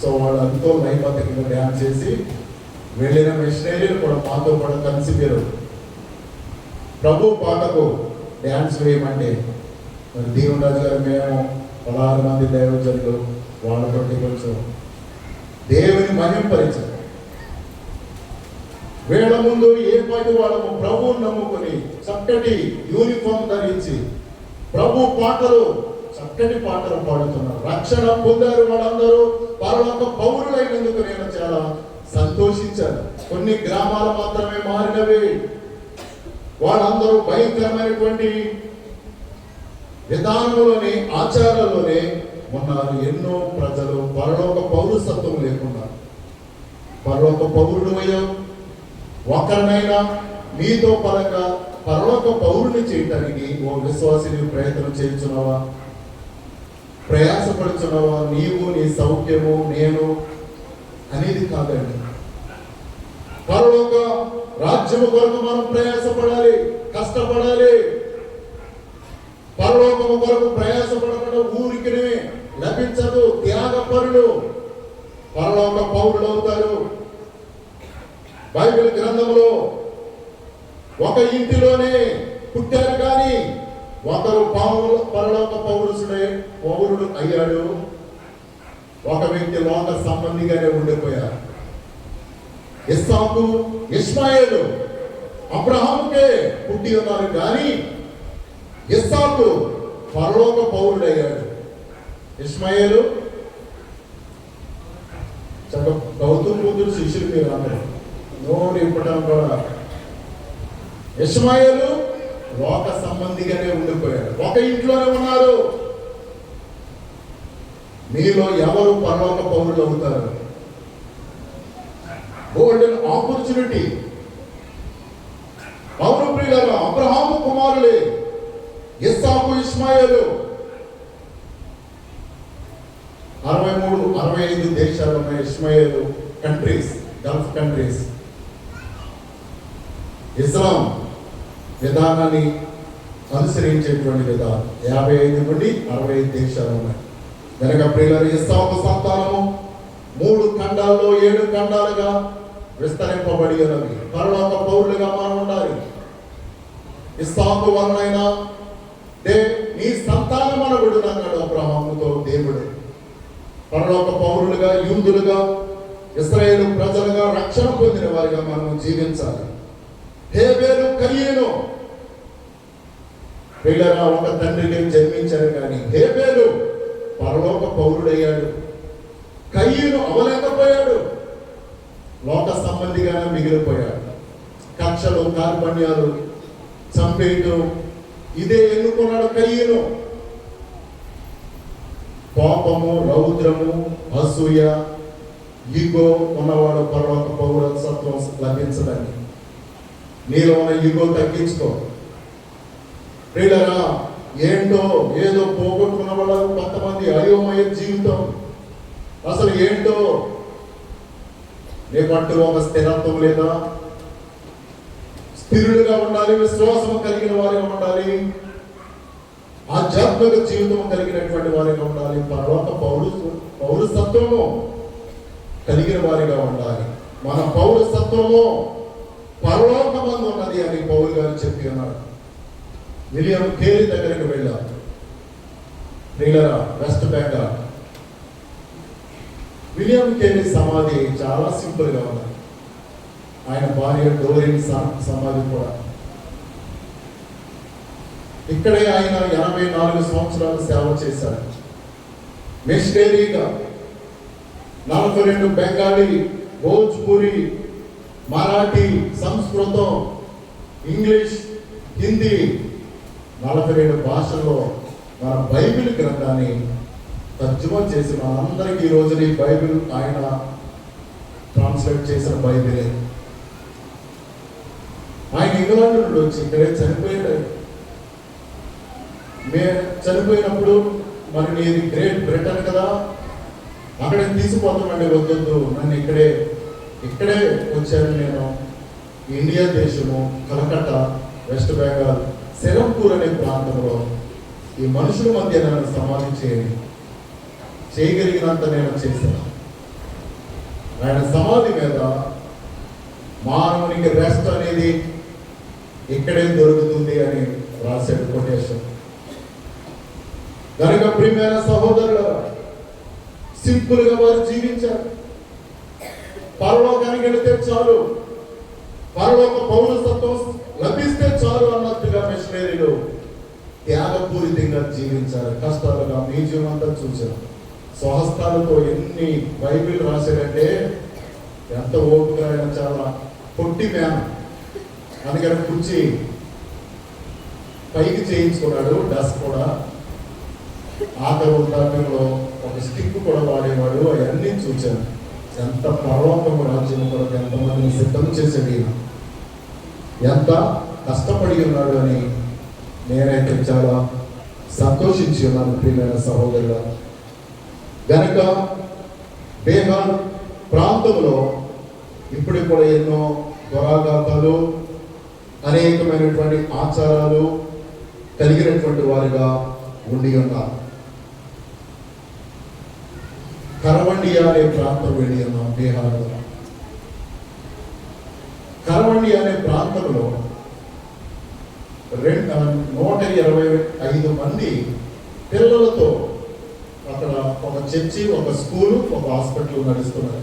సో వాళ్ళు ఎంతో లైవ్ బతుకగా డ్యాన్స్ చేసి వెళ్ళిన మిషనరీలు కూడా మాతో కూడా కలిసి పేరు ప్రభు పాటకు డ్యాన్స్ వేయమంటే మరి దీవరాజు గారు, మేము 16 మంది దైవజనులు వాళ్ళతో కొంచెం దేవుని మహింపరిచారు. వీళ్ళ ముందు ఏ పాటి వాళ్ళము ప్రభువుని నమ్ముకొని చక్కటి యూనిఫామ్ ధరించి ప్రభు పాటలు, చక్కటి పాటలు పాడుతున్నారు. రక్షణ పొందారు వాళ్ళందరూ, పరలోక పౌరులైనందుకు నేను చాలా సంతోషించాను. కొన్ని గ్రామాలు మాత్రమే మారినవి, వాళ్ళందరూ భయంకరమైనటువంటి విధానంలోనే, ఆచారాల్లోనే ఉన్నారు. ఎన్నో ప్రజలు పరలోక పౌరసత్వం లేకుండా, పరలోక పౌరుడు అయ్యో, ఒకరినైనా నీతో పరంగా పరలోక పౌరుని చేయటానికి ఓ విశ్వాసిని ప్రయత్నం చేస్తున్నావా, ప్రయాసపడుతున్నావా? నీవు, నీ సౌఖ్యము, నేను అనేది కాదండి. పరలోక రాజ్యము కొరకు మనం ప్రయాసపడాలి, కష్టపడాలి. పరలోకము కొరకు ప్రయాసపడకుండా ఊరికినే లభించదు. త్యాగపరులు పరలోక పౌరులు అవుతారు. బైబిల్ గ్రంథంలో ఒక ఇంటిలోనే పుట్టారు కానీ ఒకరు పరలోక పౌరుడు అయ్యాడు, ఒక వ్యక్తి లోక సంబంధిగానే ఉండిపోయారు. ఇస్సాకు, ఇష్మాయేలు అబ్రహాముకే పుట్టి ఉన్నారు, కానీ ఇస్సాకు పరలోక పౌరుడయ్యాడు. ఇష్మాయేలు గౌతమ్ బుద్ధుడు శిష్యులు మీరు అందరూ నోరు ఇప్పటం కూడా. ఇష్మాయేలు లోక సంబంధిగానే ఉండిపోయాడు, ఒక ఇంట్లోనే ఉన్నారు. మీలో ఎవరు పరలోక పౌరులు అవుతారు? Golden opportunity. పౌరు ప్రియులారా, అబ్రహాము కుమారులే ఇస్సాకు, ఇష్మాయేలు 63-65 దేశాలు ఉన్నాయి. ఇష్మాయేలు కంట్రీస్, గల్ఫ్ కంట్రీస్. ఇస్లాం విధానాన్ని అనుసరించేటువంటి విధానం 55 నుండి 65 దేశాలు ఉన్నాయి. కనుక ప్రియులారా, ఇస్సాకు సంతానము 3 ఖండాల్లో 7 ఖండాలుగా విస్తరింపబడి ఉన్నది. పరలోక పౌరులుగా మనం ఉండాలి. ఇస్సాకు వలనైనా నీ సంతానం అనబడు అన్నాడు అబ్రహాముతో దేవుడు. పరలోక పౌరులుగా, యూదులుగా, ఇశ్రాయేలు ప్రజలుగా రక్షణ పొందిన వారిగా మనం జీవించాలి. హేబేలు, కయీను పిల్లరా ఒక తండ్రికి జన్మించారు, కానీ హేబేలు పరలోక పౌరుడయ్యాడు. కయీను అవలేకపోయాడు, లోక సంబంధిగానే మిగిలిపోయాడు. కక్షలు, కార్పణ్యాలు, చంపేయటం ఇదే ఎన్నుకున్నాడు కయీను. కోపము, రౌద్రము, అసూయ, ఈగో ఉన్నవాడు పరలోక పౌరసత్వం లభించదని. నీలో ఉన్న ఈగో తగ్గించుకో ప్రియులారా. ఏంటో ఏదో పోగొట్టుకున్న వాళ్ళు కొంతమంది అయోమయ జీవితం. అసలు ఏంటో నీ పట్టు ఒక స్థిరత్వం లేదా? స్థిరులుగా ఉండాలి, విశ్వాసం కలిగిన వారిగా ఉండాలి, ఆధ్యాత్మిక జీవితం కలిగినటువంటి వారిగా ఉండాలి, పరలోక పౌరసత్వము కలిగిన వారిగా ఉండాలి. మన పౌరసత్వము పరలోకమందు ఉన్నది అని పౌలు గారు చెప్పి ఉన్నారు. విలియం కేరీ దగ్గరికి వెళ్ళారు ప్రియులారా, వెస్ట్ బెంగాల్. విలియం కేరీ సమాధి చాలా సింపుల్ గా ఉంది. ఆయన భార్య డోరిన్ సమాధి కూడా ఇక్కడే. ఆయన 84 సంవత్సరాలు సేవ చేశారు మిషనరీగా. 42 బెంగాలీ, భోజ్పురి, మరాఠీ, సంస్కృతం, ఇంగ్లీష్, హిందీ 42 భాషల్లో మన బైబిల్ గ్రంథాన్ని తర్జుమా చేసి మనందరికీ ఈ రోజున ఈ బైబిల్ ఆయన ట్రాన్స్లేట్ చేసిన బైబిలే. ఆయన ఇంగ్లాండ్ నుండి వచ్చి ఇక్కడే చనిపోయాడు. చనిపోయినప్పుడు మరి నీది గ్రేట్ బ్రిటన్ కదా, అక్కడే తీసుకుపోతామండి, వద్దొద్దు, నన్ను ఇక్కడే వచ్చాను నేను. ఇండియా దేశము కలకత్తా, వెస్ట్ బెంగాల్, సెరంపూర్ అనే ప్రాంతంలో ఈ మనుషుల మధ్య నన్ను సమాధి చేయండి. చేయగలిగినంత నేను చేశాను. ఆయన సమాధి మీద మానవునికి రెస్ట్ అనేది ఇక్కడే దొరుకుతుంది అని రాశాడు కొటేషన్. కనుక ప్రియమైన సహోదరుల, సింపుల్ గా వారు జీవించారు. పరలోకానికి వెళితే చాలు, పరలోక పౌరసత్వం లభిస్తే చాలు అన్నట్టుగా మిషనరీలు త్యాగపూరితంగా జీవించారు. కష్టాలుగా మీ జీవనంతా చూశారు. స్వహస్తాలతో ఎన్ని బైబిల్ రాశారంటే ఎంత ఓపిక. ఆయన చాలా పొట్టి మ్యాన్, అందుకని కుర్చీ పైకి చేయించుకున్నాడు. డస్ట్ కూడా ఆఖరి ఉద్దాకంలో ఒక స్టిక్ కూడా వాడేవాడు. అవన్నీ చూశాను. ఎంత పరలోకము రాజ్యం కొరకు ఎంతమందిని సిద్ధం చేసేది, ఎంత కష్టపడి ఉన్నాడు అని నేనైతే చాలా సంతోషించి ఉన్నాను ప్రియమైన సహోదరుల. గనక బీహార్ ప్రాంతంలో ఇప్పుడు కూడా ఎన్నో దురాఘాతాలు, అనేకమైనటువంటి ఆచారాలు కలిగినటువంటి వారిగా ఉండి ఉన్నారు. కరవండియా అనే ప్రాంతం వెళ్ళి ఉన్నాం బీహార్లో. కరవండి అనే ప్రాంతంలో 125 మంది పిల్లలతో అక్కడ ఒక చర్చి, ఒక స్కూలు, ఒక హాస్పిటల్ నడుస్తున్నారు.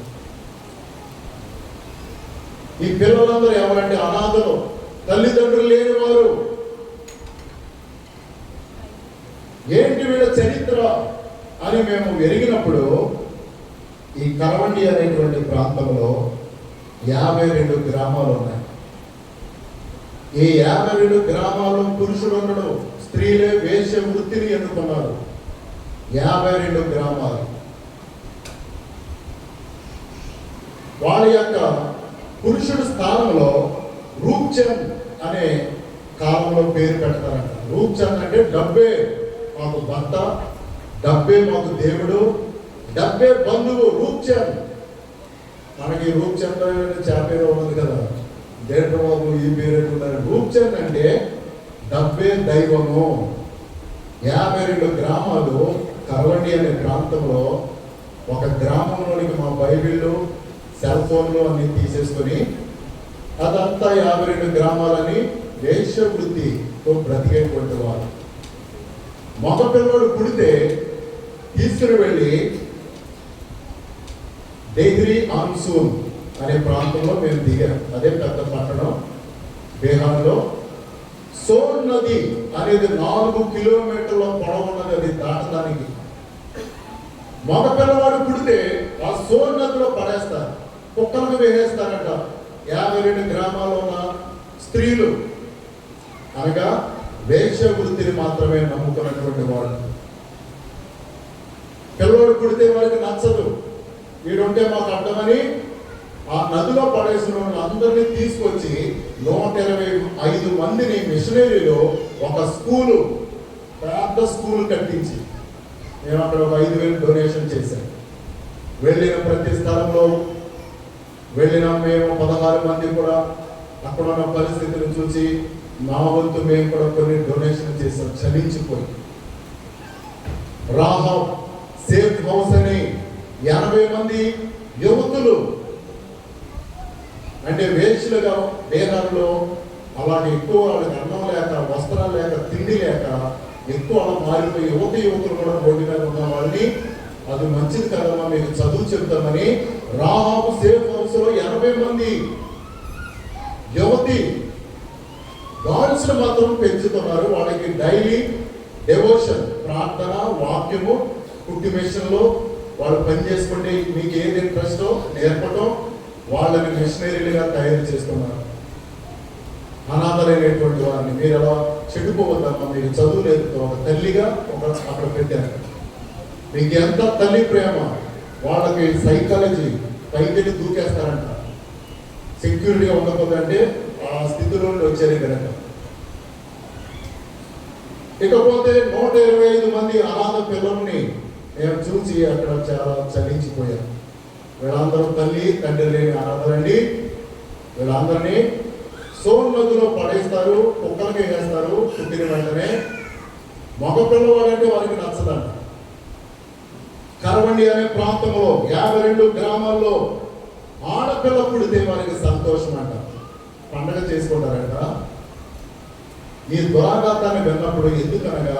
ఈ పిల్లలందరూ ఎవరంటే అనాథలు, తల్లిదండ్రులు లేని వారు. ఏంటి వీళ్ళ చరిత్ర అని మేము ఎరిగినప్పుడు ఈ కరవండి అనేటువంటి ప్రాంతంలో 52 గ్రామాలు ఉన్నాయి. ఈ 52 గ్రామాల్లో పురుషులు ఉండడు, స్త్రీలే వేశ్య వృత్తిని ఎన్నుకున్నారు. 52 గ్రామాలు. వాళ్ళ యొక్క పురుషుడి స్థానంలో రూప్చంద్ అనే కాలంలో పేరు పెడతారంట. రూప్చంద్ అంటే డబ్బే మాకు భర్త, డబ్బే మాకు దేవుడు, డబ్బే బంధువు. రూప్చంద్. మనకి రూప్చంద్ చాపేదో ఉన్నది కదా, దేంట్లో బాబు ఈ పేరు ఎట్టున్నారు. రూప్చంద్ అంటే డబ్బే దైవము. 52 గ్రామాలు కరవండి అనే ప్రాంతంలో. ఒక గ్రామంలోనికి మా బైబిళ్ళు, సెల్ ఫోన్లు అన్ని తీసేసుకొని అదంతా 52 గ్రామాలని వేశ్య వృత్తితో బ్రతికేటువంటి వారు. మగ పిల్లడు పుడితే తీసుకుని వెళ్ళి డెహ్రీ ఆన్సూన్ అనే ప్రాంతంలో మేము దిగాం. అదే పెద్ద పట్టణం బీహార్లో. సోన్ నది అనేది 4 కిలోమీటర్ల పొడవున్నది. అది దాటడానికి మగ పిల్లవాడు పుడితే ఆ సోన్ నదిలో పడేస్తారు, కుక్కలకు వేసేస్తారంట. 52 గ్రామాల్లో ఉన్న స్త్రీలు అనగా వేశ్య వృత్తిని మాత్రమే నమ్ముకున్నటువంటి వాళ్ళు. పిల్లవాడు పుడితే వారికి నచ్చదు, వీడుంటే మాకు అడ్డమని ఆ నదిలో పడేసిన వాళ్ళందరినీ తీసుకొచ్చి 125 మందిని మిషనరీలో ఒక స్కూలు, పెద్ద స్కూల్ కట్టించి మేము అక్కడ ఒక 5,000 డొనేషన్ చేశాం. వెళ్ళిన ప్రతి స్థలంలో వెళ్ళిన మేము 16 మంది కూడా అక్కడ ఉన్న పరిస్థితులను చూసి మా వంతు మేము కూడా కొన్ని డొనేషన్ చేశాం. చలించిపోయి రాహబ్ సేఫ్ హౌస్ అని 80 మంది యువతులు అంటే వేశ్యలుగా బీహార్లో అలాగే ఎక్కువ వాళ్ళకి అన్నం లేక, వస్త్రాలు లేక, తిండి లేక ఎక్కువ అలా మారిపోయి యువతులు కూడా రోడ్డు మీద ఉన్న వాళ్ళని అది మంచిది కదమ్మా మీకు చదువు చెప్తామని రాహాబు సేఫ్ హౌస్ లో 80 మంది యువతి గర్ల్స్ మాత్రం పెంచుతున్నారు. వాళ్ళకి డైలీ డెవోషన్, ప్రార్థన, వాక్యము, కుట్టిమేషన్ లో వాళ్ళు పని చేసుకుంటే మీకు ఏది ఇంట్రెస్టో నేర్పటం, వాళ్ళని మిషనరీలుగా తయారు చేస్తున్నారు. అనాథలైనటువంటి వారిని మీరు ఎలా చెడిపోవద్దమ్మా, మీరు చదువు లేదు, ఒక తల్లిగా ఒక అక్కడ పెట్టారు. మీకు ఎంత తల్లి ప్రేమ, వాళ్ళకి సైకాలజీ పైకి దూకేస్తారంట. సెక్యూరిటీగా ఉండకపోతే ఆ స్థితిలో వచ్చారు కనుక. ఇకపోతే 125 మంది అనాథ పిల్లల్ని మేము చూసి అక్కడ చాలా చలించిపోయాం. వీళ్ళందరూ తల్లి తండ్రి లేని అనాథలండి. వీళ్ళందరినీ సోన్ నదిలో పడేస్తారు, కుక్కలకి వేస్తారు. పుట్టిన వెంటనే మగ పిల్లవాడంటే వారికి నచ్చదంట. కరవండి అనే ప్రాంతంలో 52 గ్రామాల్లో ఆడపిల్ల పుడితే వారికి సంతోషం అంట, పండగ చేసుకుంటారంట. ఈ దురాఘాతాన్ని విన్నప్పుడు ఎందుకనగా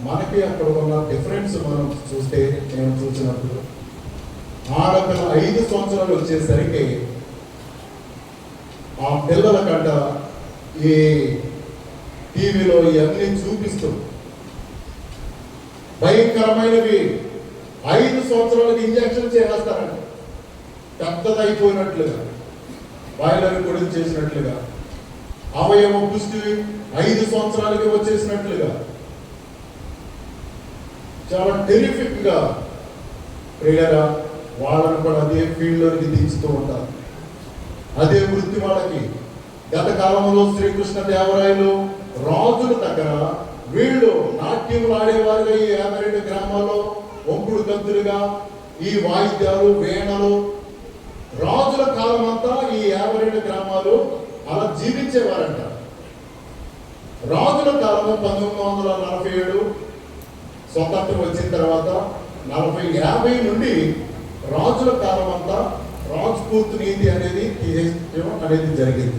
మనకి అక్కడ ఉన్న డిఫరెన్స్ మనం చూస్తే, నేను చూసినప్పుడు ఆడపిల్ల 5 సంవత్సరాలు వచ్చేసరికి ఆ పిల్లల కంట ఈ టీవీలో ఇవన్నీ చూపిస్తూ భయంకరమైనవి 5 సంవత్సరాలకి ఇంజక్షన్ చేస్తారంట. పెద్దదైపోయినట్లుగా, బాయిలర్ పొడి చేసినట్లుగా, అవయవ పుష్టి 5 సంవత్సరాలకి వచ్చేసినట్లుగా చాలా టెరిఫిక్ గా ప్రియులరా వాళ్ళని కూడా అదే ఫీల్డ్లోకి దించుతూ ఉంటారు. అదే వృత్తి వాళ్ళకి. గత కాలంలో శ్రీకృష్ణ దేవరాయలు రాజుల దగ్గర వీళ్ళు నాట్యములు ఆడేవారుగా ఈ 52 గ్రామాల్లో ఒంపుడు గంతులుగా ఈ వాయిద్యాలు, వీణలు, రాజుల కాలం అంతా ఈ 52 గ్రామాలు అలా జీవించేవారంట. రాజుల కాలము 1947 స్వతంత్రం వచ్చిన తర్వాత 40-50 నుండి రాజుల కాలం అంతా రాజ్పూత్ నీతి అనేది తీసేయడం అనేది జరిగింది.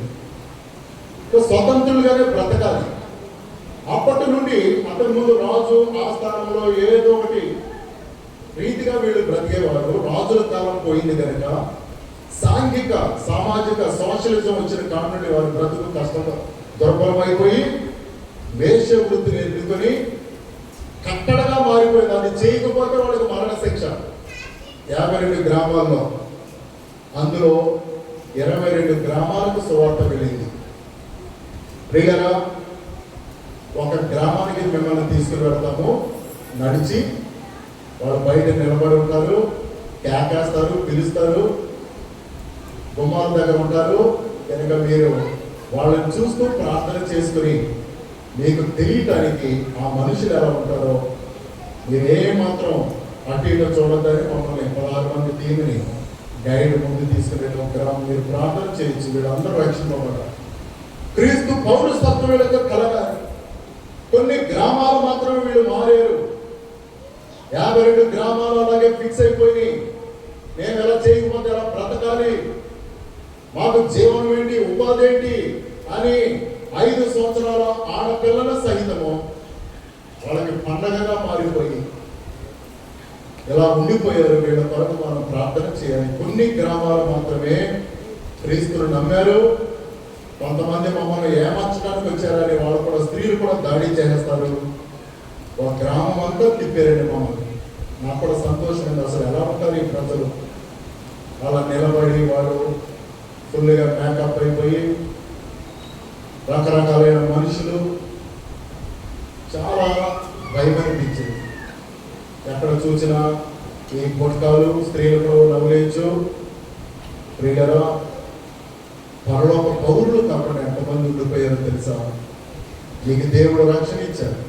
స్వతంత్రులుగానే బ్రతకాలి. అప్పటి నుండి అంతకుముందు రాజు ఆస్థానంలో ఏదో ఒకటి రీతిగా వీళ్ళు బ్రతికేవారు. రాజుల కాలం పోయింది కనుక సాంఘిక సామాజిక సోషలిజం వచ్చిన కారణంగా వారి బ్రతుకు కష్టం దుర్బలమైపోయి వేశ్య వృత్తిని ఎన్నుకొని కట్టడగా మారిపోయింది. అది చేయకపోతే వాళ్ళకి మరణ శిక్ష. 52 గ్రామాల్లో, అందులో 22 గ్రామాలకు సువార్త వెళ్ళింది. ప్రియులరా, ఒక గ్రామానికి మిమ్మల్ని తీసుకుని వెళ్తాము, నడిచి వాళ్ళు బయట నిలబడి ఉంటారు, కేకేస్తారు, పిలుస్తారు, గుమ్మాల దగ్గర ఉంటారు కనుక మీరు వాళ్ళని చూస్తూ ప్రార్థన చేసుకుని మీకు తెలియటానికి ఆ మనుషులు ఎలా ఉంటారో మీరేమాత్రం అటు ఇటు చూడద్దని మమ్మల్ని 16 మంది టీంని గైడ్ ముందు తీసుకుని ఒక గ్రామం మీరు ప్రార్థన చేయొచ్చు. వీళ్ళందరూ రక్షింపబడ్డారు. క్రీస్తు పౌరసత్వం వీళ్ళతో కలగాలి. కొన్ని గ్రామాలు మాత్రమే వీళ్ళు మారారు. 52 గ్రామాలు అలాగే ఫిక్స్ అయిపోయి మేము ఎలా చేయకపోతే ఎలా బ్రతకాలి, మాకు జీవనం ఏంటి, ఉపాధి ఏంటి అని 5 సంవత్సరాల ఆడపిల్లల సహితము వాళ్ళకి పండగగా మారిపోయి ఇలా ఉండిపోయారు. వీళ్ళ కొరకు మనం ప్రార్థన చేయాలి. కొన్ని గ్రామాలు మాత్రమే క్రీస్తును నమ్మారు. కొంతమంది మమ్మల్ని ఏమార్చడానికి వచ్చారని వాళ్ళు కూడా, స్త్రీలు కూడా దాడి చేస్తారు. ఒక గ్రామం అంతా తిప్పారండి మమ్మల్ని. నాకు కూడా సంతోషమైంది. అసలు ఎలా ఉంటారు ఈ ప్రజలు, అలా నిలబడి వాడు ఫుల్గా మేకప్ అయిపోయి రకరకాలైన మనుషులు. చాలా భయం అనిపించింది. ఎక్కడ చూసినా ఈ పొట్కాలు, స్త్రీలకు నవ్వులేచ్చు. ప్రియులరా, పరలోక పౌరులు కాకుండా ఎంతమంది ఉండిపోయారో తెలుసా? నీకు దేవుడు రక్షణ ఇచ్చాడు.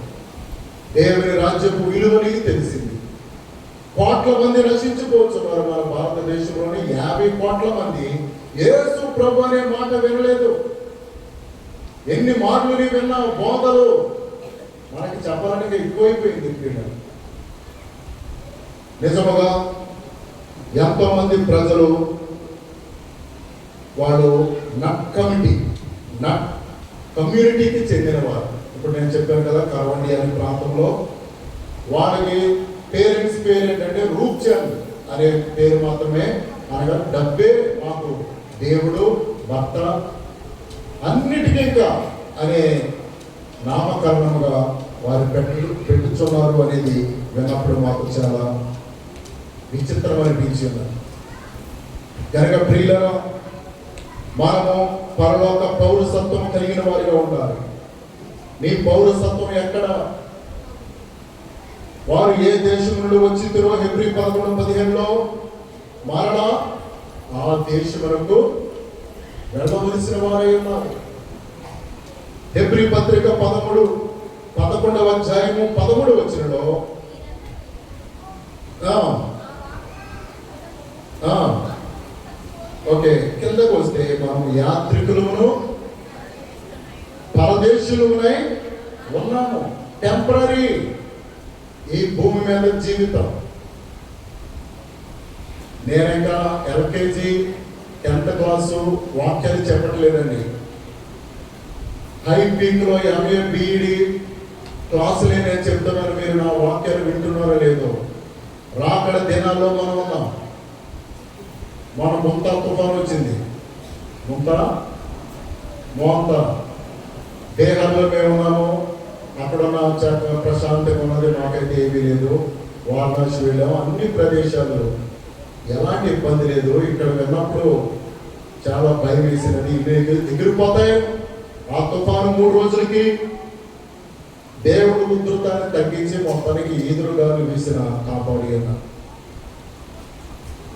దేవుని రాజ్యపు విలువ నీకు తెలిసింది. కోట్ల మంది రక్షించుకోవచ్చున్నారు. మన భారతదేశంలోని 50 కోట్ల మంది యేసు ప్రభు అనే మాట వినలేదు. ఎన్ని మార్లు నీ విన్నా బోధలు మనకి చెప్పడానికి ఎక్కువైపోయింది. నిజముగా ఎంతో మంది ప్రజలు వాళ్ళు నట్ కమ్యూనిటీకి చెందినవారు. ఇప్పుడు నేను చెప్పాను కదా, కరవండి అనే ప్రాంతంలో వాళ్ళకి పేరెంట్స్ పేరు ఏంటంటే రూప్చంద్ అనే పేరు మాత్రమే. అనగా డబ్బే మాకు దేవుడు, భర్త, అన్నిటికీ ఇంకా అనే నామకరణముగా వారు పెట్టుచున్నారు అనేది విన్నప్పుడు మాకు చాలా విచిత్రం అనిపించింది. కనుక ప్రియులరా, మనము పరలోక పౌరసత్వం కలిగిన వారిగా ఉండాలి. నీ పౌరసత్వం ఎక్కడ? వారు ఏ దేశం నుండి వచ్చిందో హెబ్రీ 11:15లో మరలా ఆ దేశమునకు వెళ్ళవలసిన వారై ఉన్నారు. హెబ్రీ పత్రిక 11వ అధ్యాయము 13వ వచనంలో ఓకే, కిందకు వస్తే మనం యాత్రికులను పరదేశులమునై ఉన్నాము. టెంపరరీ ఈ భూమి మీద జీవితం. నేను ఇంకా ఎల్కేజీ 10th క్లాసు వాక్యాలు చెప్పట్లేదండి. హై పీక్లో MA BEd క్లాసులే నేను చెప్తున్నాను. మీరు నా వాక్యాలు వింటున్నారో లేదో? రాకడ దినాల్లో మనం ఉన్నాం. మన ముంత తుఫాను వచ్చింది. మోంత దేహాల్లో మేము ఉన్నాము. అక్కడ ఉన్న ప్రశాంతంగా ఉన్నది. మాకైతే ఏమీ లేదు. వారణాసి వెళ్ళాము. అన్ని ప్రదేశాలు ఎలాంటి ఇబ్బంది లేదు. ఇక్కడ వెళ్ళినప్పుడు చాలా భయం వేసినది. ఎగిరిపోతాయి. ఆ తుఫాను 3 రోజులకి దేవుడు ఉధృతాన్ని తగ్గించి మొత్తానికి ఈదురుగాలు వీసిన కాపాడి అన్న.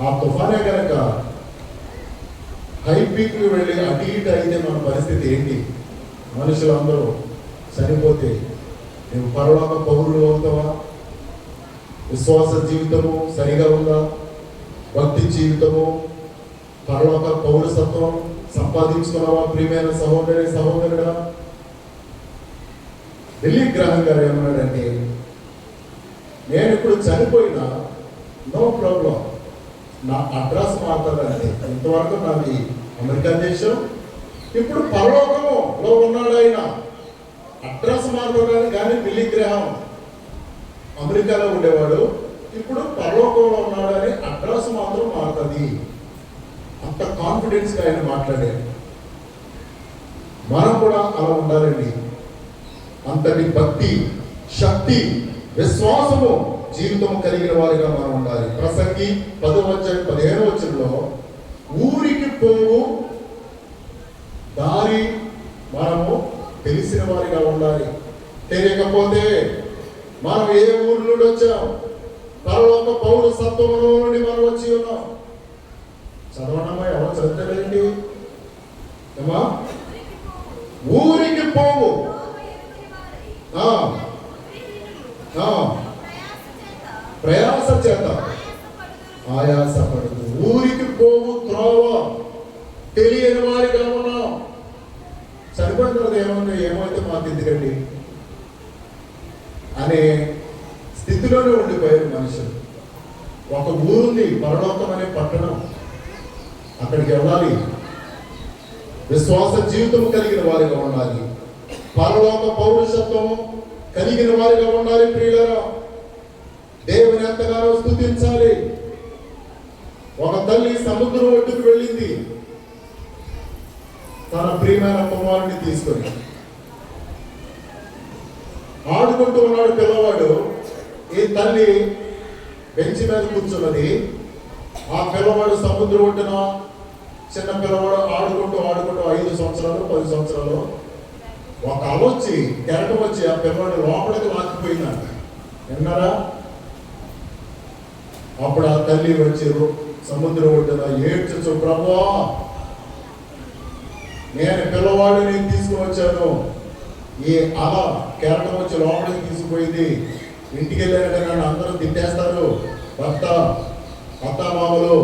ఆ తుఫానే కనుక హై పీక్కి వెళ్ళి అటు ఇటు అయితే మన పరిస్థితి ఏంటి? మనుషులందరూ చనిపోతే నువ్వు పరలోక పౌరులు అవుతావా? విశ్వాస జీవితము సరిగా ఉందా? భక్తి జీవితము, పరలోక పౌరసత్వం సంపాదించుకున్నావా? ప్రియమైన సహోదరుడా, బిల్లీ గ్రాహం గారు ఏమన్నాడంటే, నేను ఇప్పుడు చనిపోయినా నో ప్రాబ్లం, నా అడ్రస్ మారుతుందంటే. ఇంతవరకు నాది అమెరికా దేశం, ఇప్పుడు పరలోకంలో ఉన్నాడు ఆయన. అడ్రస్ మారుతుంది. కానీ బిల్లీ గ్రాహం అమెరికాలో ఉండేవాడు, ఇప్పుడు పరలోకంలో ఉన్నాడని అడ్రస్ మాత్రం మారుతుంది. అంత కాన్ఫిడెన్స్గా ఆయన మాట్లాడారు. మనం కూడా అలా ఉండాలండి. అంతటి భక్తి, శక్తి, విశ్వాసము జీవితం కలిగిన వారిగా మనం ఉండాలి. ప్రసంగి 10:15 ఊరికి పోవు దారి మనము తెలిసిన వారిగా ఉండాలి. తెలియకపోతే మనం ఏ ఊరు నుండి వచ్చాం, పరలోక పౌరసత్వములో నుండి మనం వచ్చి ఉన్నాం. చదవడమా? ఎవరు చదవలేండి ఏమా? ఊరికి పోవు, ప్రయాస చేత ఆయాసపడదు. ఊరికి పోవు త్రోవ తెలియని వారిగా ఉన్నాం. చనిపోయిన తర్వాత ఏమైతే మాకు ఎందుకండి అనే స్థితిలోనే ఉండిపోయారు మనుషులు. ఒక ఊరుంది, పరలోకం అనే పట్టణం, అక్కడికి వెళ్ళాలి. విశ్వాస జీవితం కలిగిన వారిగా ఉండాలి. పరలోక పౌరుషత్వం కలిగిన వారిగా ఉండాలి. ప్రియులారా, దేవుని ఎంతగానో స్తుతించాలి. ఒక తల్లి సముద్రం ఒడ్డుకు వెళ్ళింది తన ప్రియమైన కుమారుని తీసుకొని. ఆడుకుంటూ ఉన్నాడు పిల్లవాడు. ఈ తల్లి బెంచ్ మీద కూర్చున్నది. ఆ పిల్లవాడు సముద్రం ఒడ్డున, చిన్న పిల్లవాడు ఆడుకుంటూ 5 సంవత్సరాలు 10 సంవత్సరాలు ఒక అలొచ్చి కెరటం వచ్చి ఆ పిల్లవాడు లోపలికి లాక్కుపోయిందంట. విన్నారా? అప్పుడు ఆ తల్లి వచ్చి సముద్రం ఒడ్డున ఏడ్చు, ప్రభువా నేను పిల్లవాడిని తీసుకుని వచ్చాను, ఈ అల కెరటం వచ్చి లోపలికి తీసుకుపోయింది, ఇంటికి వెళ్ళారంటే నన్ను అందరూ తిట్టేస్తారు, అత్తామామలు,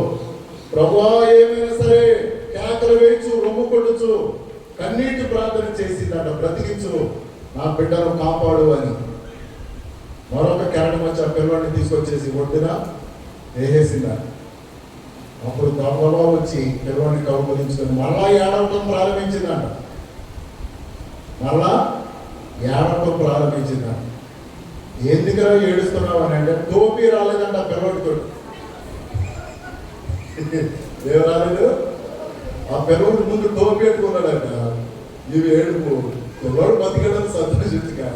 ప్రభువా ఏమైనా సరే కేకలు వేయచ్చు, రొమ్ము కొట్టచ్చు, కన్నీటి ప్రార్థన చేసిందట, బ్రతికించు, నా బిడ్డను కాపాడు అని. మరొక కెరటం వచ్చి ఆ పిల్లవాడిని తీసుకొచ్చేసి ఒడ్డున వేసేసిందట. అప్పుడు దొంగలో వచ్చి పిల్లవాడిని కౌగులించుకొని మళ్ళా ఏడవటం ప్రారంభించిందంట. ఎందుకురా ఏడుస్తున్నావు అని అంటే, టోపీ రాలేదంట పిల్లవాడితో. ఏం రాలేదు? ఆ పిల్లవాడి ముందు టోపీ పెట్టుకున్నాడంట. ఇవి ఏడుపు, పిల్లవాడు బతికడం సంతోషించగా.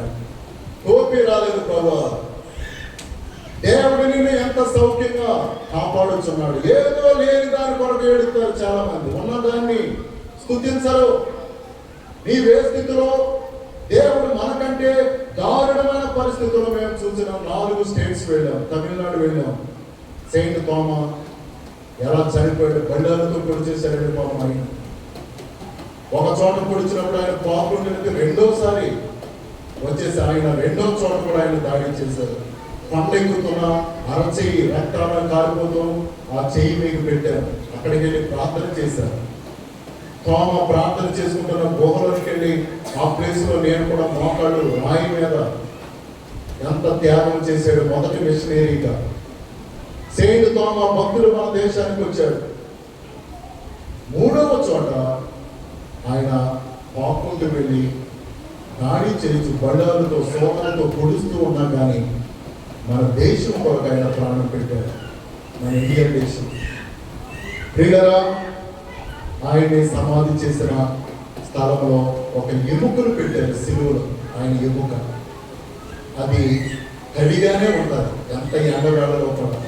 టోపీ రాలేదు ప్రభా. దేవుడు నిన్ను ఎంత సౌఖ్యంగా కాపాడుచున్నాడు. ఏదో లేని దాని కొరకు ఏడుస్తారు చాలా మంది, ఉన్నదాన్ని స్తుతించరు. నీవే స్థితిలో దేవుడు మనకంటే దారుణమైన పరిస్థితుల్లో మేము చూసిన 4 స్టేట్స్ వెళ్ళాం. తమిళనాడు వెళ్ళాం. సెయింట్ థామా ఎలా చనిపోయాడు, బండాలతో పొడి చేశాడు పాపం. ఆయన ఒక చోట పొడిచినప్పుడు ఆయన పాపుండినది రెండోసారి వచ్చేసి ఆయన రెండో చోట కూడా ఆయన దాడి చేశారు. పండెక్కుతున్న అరచెయ్యి రక్తాలను కారిపోతూ ఆ చెయ్యి మీకు పెట్టారు. అక్కడికి వెళ్ళి ప్రార్థన చేశారు. తోమ ప్రార్థన చేసుకుంటున్న గుహలోకి వెళ్ళి ఆ ప్లేస్ లో నేను కూడా మోకాళ్ళు రాయి మీద ఎంత త్యాగం చేశాడు మొదటి మిషనరీగా. సెయింట్ తోమ భక్తులు మన దేశానికి వచ్చాడు. 3వ చోట ఆయన పాకుంటూ వెళ్ళి దాడి చేసి బండాలతో సోమలతో పొడుస్తూ ఉన్నా కానీ మన దేశం కొరకు ఆయన ప్రాణం పెట్టారు. మన ఇండియన్ దేశం. ప్రియులారా, ఆయన్ని సమాధి చేసిన స్థలంలో ఒక ఎముకను పెట్టారు సిలువలో. ఆయన ఎముక అది హెవీగానే ఉంటుంది, ఎంత ఎండవేళలో కూడా.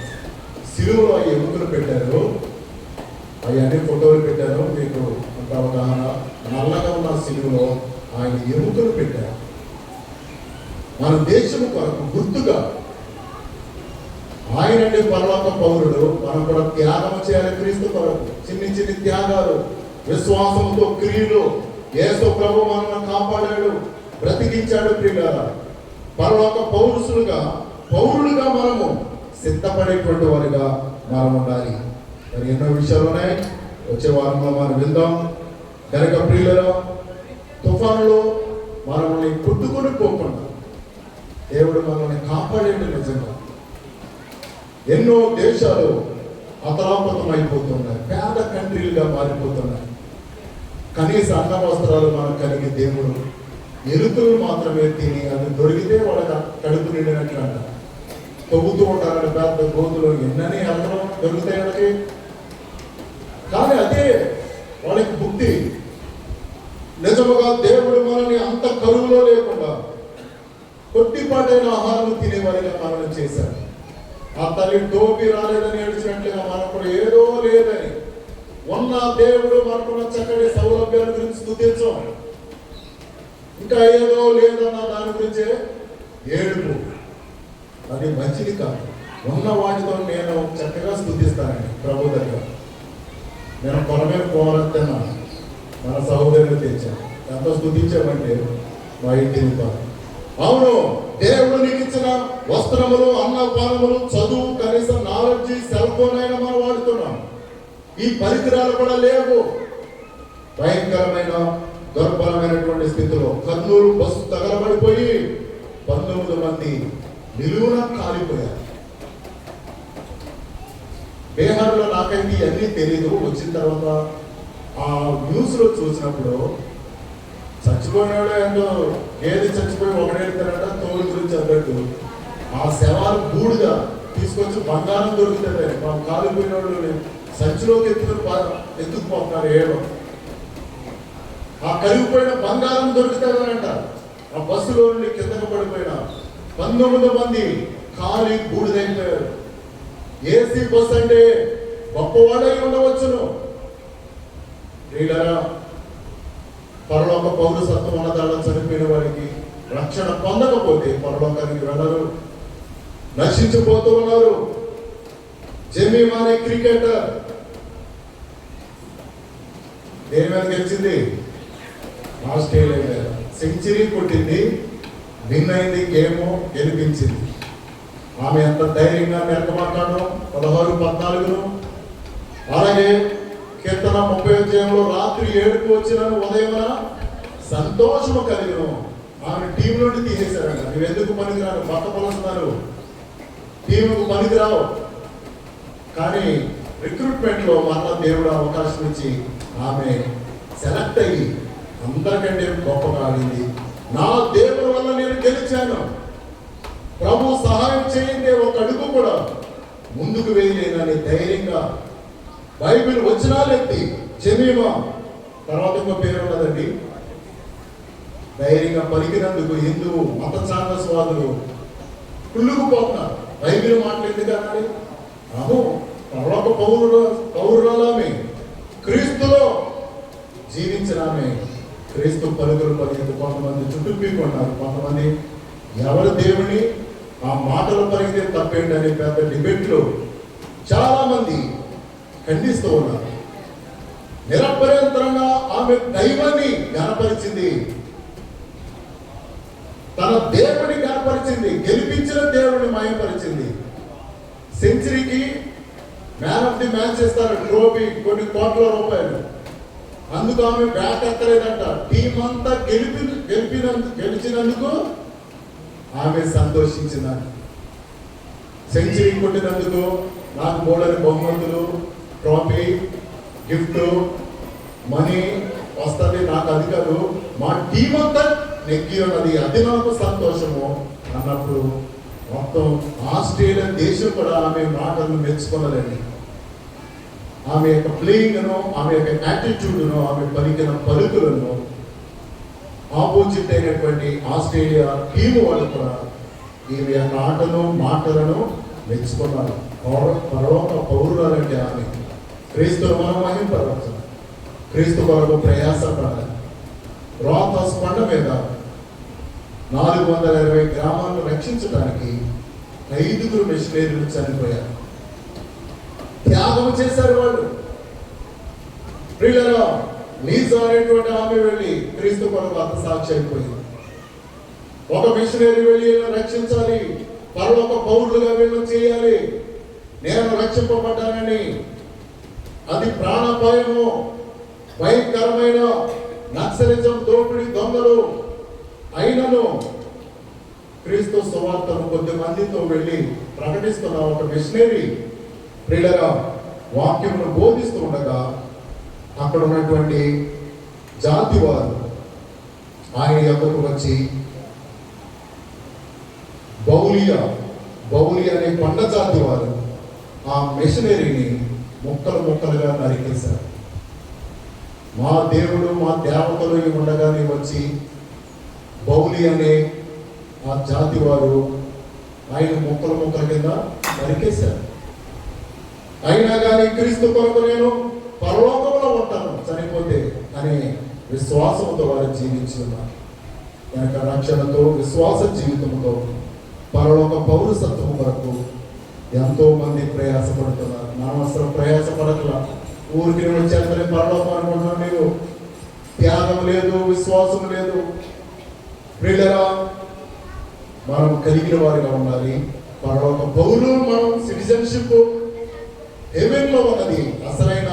సిలువలో ఆ ఎముకలు పెట్టారు. అవన్నీ ఫోటోలు పెట్టారు, మీకు అంత అవగాహన. నల్లగా ఉన్న సిలువలో ఆయన ఎముకలు పెట్టారు. మన దేశం కొరకు గుర్తుగా ఆయనండి పరలోక పౌరుడు. మనం కూడా త్యాగం చేయాలి క్రీస్తు కొరకు. చిన్ని త్యాగాలు, విశ్వాసంతో క్రియలు. యేసు ప్రభు మనల్ని కాపాడాడు, బ్రతికించాడు. ప్రియులారా, పరలోక పౌరులుగా మనము సిద్ధపడేటువంటి వారిగా మనం ఉండాలి. మరి ఎన్నో విషయాలు ఉన్నాయి, వచ్చే వారంలో మనం విందాం. కనుక ప్రియులారా, తుఫానులో మనల్ని కొట్టుకొని పోకుండా దేవుడు మనల్ని కాపాడేది నిజంగా. ఎన్నో దేశాలు అతలాపతం అయిపోతున్నాయి, పేద కంట్రీలుగా మారిపోతున్నాయి. కనీస అన్న వస్త్రాలు మనకు కలిగి దేవుడు ఎలుకలు మాత్రమే తిని అది దొరికితే వాళ్ళకి కడుపు నిండినట్లు అంట. తవ్వుతూ ఉంటారని పెద్ద గోతులు ఎన్నని అందరం దొరుకుతాయి వాళ్ళకి. కానీ అదే వాళ్ళకి బుద్ధి. నిజముగా దేవుడు మనల్ని అంత కరువులో లేకుండా కొద్దిపాటైన ఆహారం తినేవారిగా మనల్ని చేశారు. ఆ తల్లి టోపీ రాలేదని ఏడ్చినట్లుగా మనకు ఏదో లేదని ఉన్న దేవుడు మనకున్న చక్కటి సౌలభ్యాల గురించి స్తుతించాం. ఇంకా ఏదో లేదన్న దాని గురించే ఏడుపు. అది మంచిది కాదు. ఉన్న వాటితో నేను చక్కగా స్తుతిస్తానండి ప్రభు దగ్గర. నేను కొరమైన పోరాడుతున్నాను, మన సహోదరులు తెచ్చాను. ఎంతో స్తుతించామంటే మా ఇంటిని కాదు. అవును, దేవుడు నీకు ఇచ్చిన వస్త్రములు, అన్నపానములు, చదువు, కనీసం నాలెడ్జ్, సెల్ ఫోన్ అయినా మనం వాడుతున్నాం. ఈ పరికరాలు కూడా లేవు. భయంకరమైన దుర్బలమైనటువంటి స్థితిలో కర్నూలు బస్సు తగలబడిపోయి 19 మంది నిలువున కాలిపోయారు. బీహార్లో నాకైతే ఇవన్నీ తెలీదు. వచ్చిన తర్వాత ఆ న్యూస్ లో చూసినప్పుడు చచ్చిపోయినాడు ఏంటో, ఏది చచ్చిపోయి ఒకడేళ్తారట తోడు గురించి అన్నట్టు ఆ శవాలు బూడిగా తీసుకొచ్చి బంగారం దొరుకుతుంది. మా కాలిపోయిన వాళ్ళు సంచిలోకి ఎత్తుకుపోతున్నారు. ఏడో ఆ కలిగిపోయిన బంగారం దొరుకుతుందని అంటారు. ఆ బస్సులో నుండి కిందకు పడిపోయిన 19 మంది కాలి బూడిదైపోయారు. ఏసీ బస్ అంటే గొప్పవాడై ఉండవచ్చును. వీళ్ళరా పరలోక పౌరసత్వం ఉన్నదాల్లో చనిపోయిన వారికి రక్షణ పొందకపోతే పరలోకానికి వెళ్ళరు, నశించిపోతూ ఉన్నారు. జమీమా అనే క్రికెటర్ దేని మీద గెలిచింది? ఆస్ట్రేలియా మీద సెంచరీ కొట్టింది, విన్ అయింది, గేమ్ గెలిపించింది. ఆమె ఎంత ధైర్యంగా నెరకమాట్లాడడం 16-14. అలాగే కీర్తన 30 రాత్రి 7కు వచ్చిన ఉదయం సంతోషము కలిగిన ఆమె టీం నుండి తీసేశారంట. నువ్వు ఎందుకు పనికిరాను, పక్క పొలుస్తున్నారు, టీముకు పనికిరావు. కానీ రిక్రూట్మెంట్ లో మరలా దేవుడు అవకాశం ఇచ్చి ఆమె సెలెక్ట్ అయ్యి అందరికంటే గొప్పగా ఆడింది. నా దేవుడి వల్ల నేను గెలిచాను, ప్రభు సహాయం చేయండి, ఒక అడుగు కూడా ముందుకు వేయలేనని ధైర్యంగా బైబిల్ వచనాలెత్తి జమీమా, తర్వాత ఇంకో పేరు ఉన్నదండి, ధైర్యంగా పలికినందుకు హిందువు మత ఛాందస్వాదులు కుళ్ళుకుపోతున్నారు. బైబిల్ మాటలు ఎందుకు అనాలి? అహో పరలోక పౌరురాలామే, క్రీస్తులో జీవించినామే, క్రీస్తు పలుకులు పలికింది. కొంతమంది చుట్టూ పీకున్నారు, కొంతమంది ఎవరు దేవుని ఆ మాటలు పలికితే తప్పేంటని పెద్ద డిబేట్లో చాలా మంది ఖండిస్తూ ఉన్నారు. నిరభ్యంతరంగా ఆమె దైవాన్ని గణపరిచింది, తన దేవుని గణపరిచింది, గెలిపించిన దేవుని మాయపరిచింది. సెంచరీకి మ్యాన్ ఆఫ్ ది మ్యాచ్ ఇస్తారు, ట్రోఫీ కొన్ని కోట్ల రూపాయలు. అందుకు ఆమె బ్యాట్ ఎక్కలేదంట. టీం అంతా గెలిచినందుకు ఆమె సంతోషించిందంట. సెంచరీ కొట్టినందుకు నాకు 3 బహుమతులు, ట్రోఫీ, గిఫ్ట్, మనీ వస్తుంది, నాకు అది కాదు, మా టీం అంతా నెగ్గి ఉన్నది, అది నాకు సంతోషము అన్నప్పుడు మొత్తం ఆస్ట్రేలియా దేశం కూడా ఆమె మాటలను మెచ్చుకున్నదండి. ఆమె యొక్క ప్లేయింగ్ను, ఆమె యొక్క యాటిట్యూడ్ను, ఆమె పలికిన పలుకులను ఆపోజిట్ అయినటువంటి ఆస్ట్రేలియా టీము వాళ్ళు కూడా ఈమె యొక్క ఆటను మాటలను మెచ్చుకున్నారు. పరలోక పౌరులంటే ఆమె క్రీస్తును మనం మహింపరచు, క్రీస్తు కొరకు ప్రయాసపడాలి. రోహతాస్ కొండ మీద 420 గ్రామాలను రక్షించడానికి 5 మిషనరీలు చనిపోయారు, త్యాగం చేశారు వాళ్ళు. ప్రియులారా, లీజా అనేటువంటి ఆమె వెళ్ళి క్రీస్తు కొరకు హతసాక్షి అయిపోయింది. ఒక మిషనరీ వెళ్ళి రక్షించాలి, పరలోక పౌరులుగా వీళ్ళని చేయాలి, నేను రక్షింపబడ్డానని. అది ప్రాణాపాయము, భయంకరమైన నక్సలిజం, దోపిడీ, దొంగలు అయినను క్రీస్తు సువార్తను కొద్ది మందితో వెళ్ళి ప్రకటిస్తున్న ఒక మిషనరీ ప్రియులరా వాక్యమును బోధిస్తూ ఉండగా అక్కడ ఉన్నటువంటి జాతి వారు ఆయన యొక్కకు వచ్చి బౌలియా బౌలి అనే కొండ జాతి వారు ఆ మిషనరీని ముక్కలు ముక్కలుగా నరికేశారు. మా దేవుడు మా దేవతలు ఉండగానే వచ్చి బౌలి అనే ఆ జాతి వారు ఆయన ముక్కల ముక్కల కింద నరికేశారు. అయినా కానీ క్రీస్తు కొరకు నేను పరలోకంలో ఉంటాను చనిపోతే అనే విశ్వాసంతో వారు జీవించి ఉన్నారు. కనుక రక్షణతో విశ్వాస జీవితంతో పరలోక పౌరసత్వం కొరకు ఎంతో మంది ప్రయాసపడుతున్నారు. అనవసరం ప్రయాసపడట్లా, ఊరికి వచ్చేంతనే పరలోకం అనుకుంటున్నాం. మీరు త్యాగం లేదు, విశ్వాసం లేదు. ప్రియులరా, మనం కలిగిన వారిగా ఉండాలి. పరలోక పౌరులు, మనం సిటిజన్షిప్ హెవెన్ లో ఉన్నది అసలైన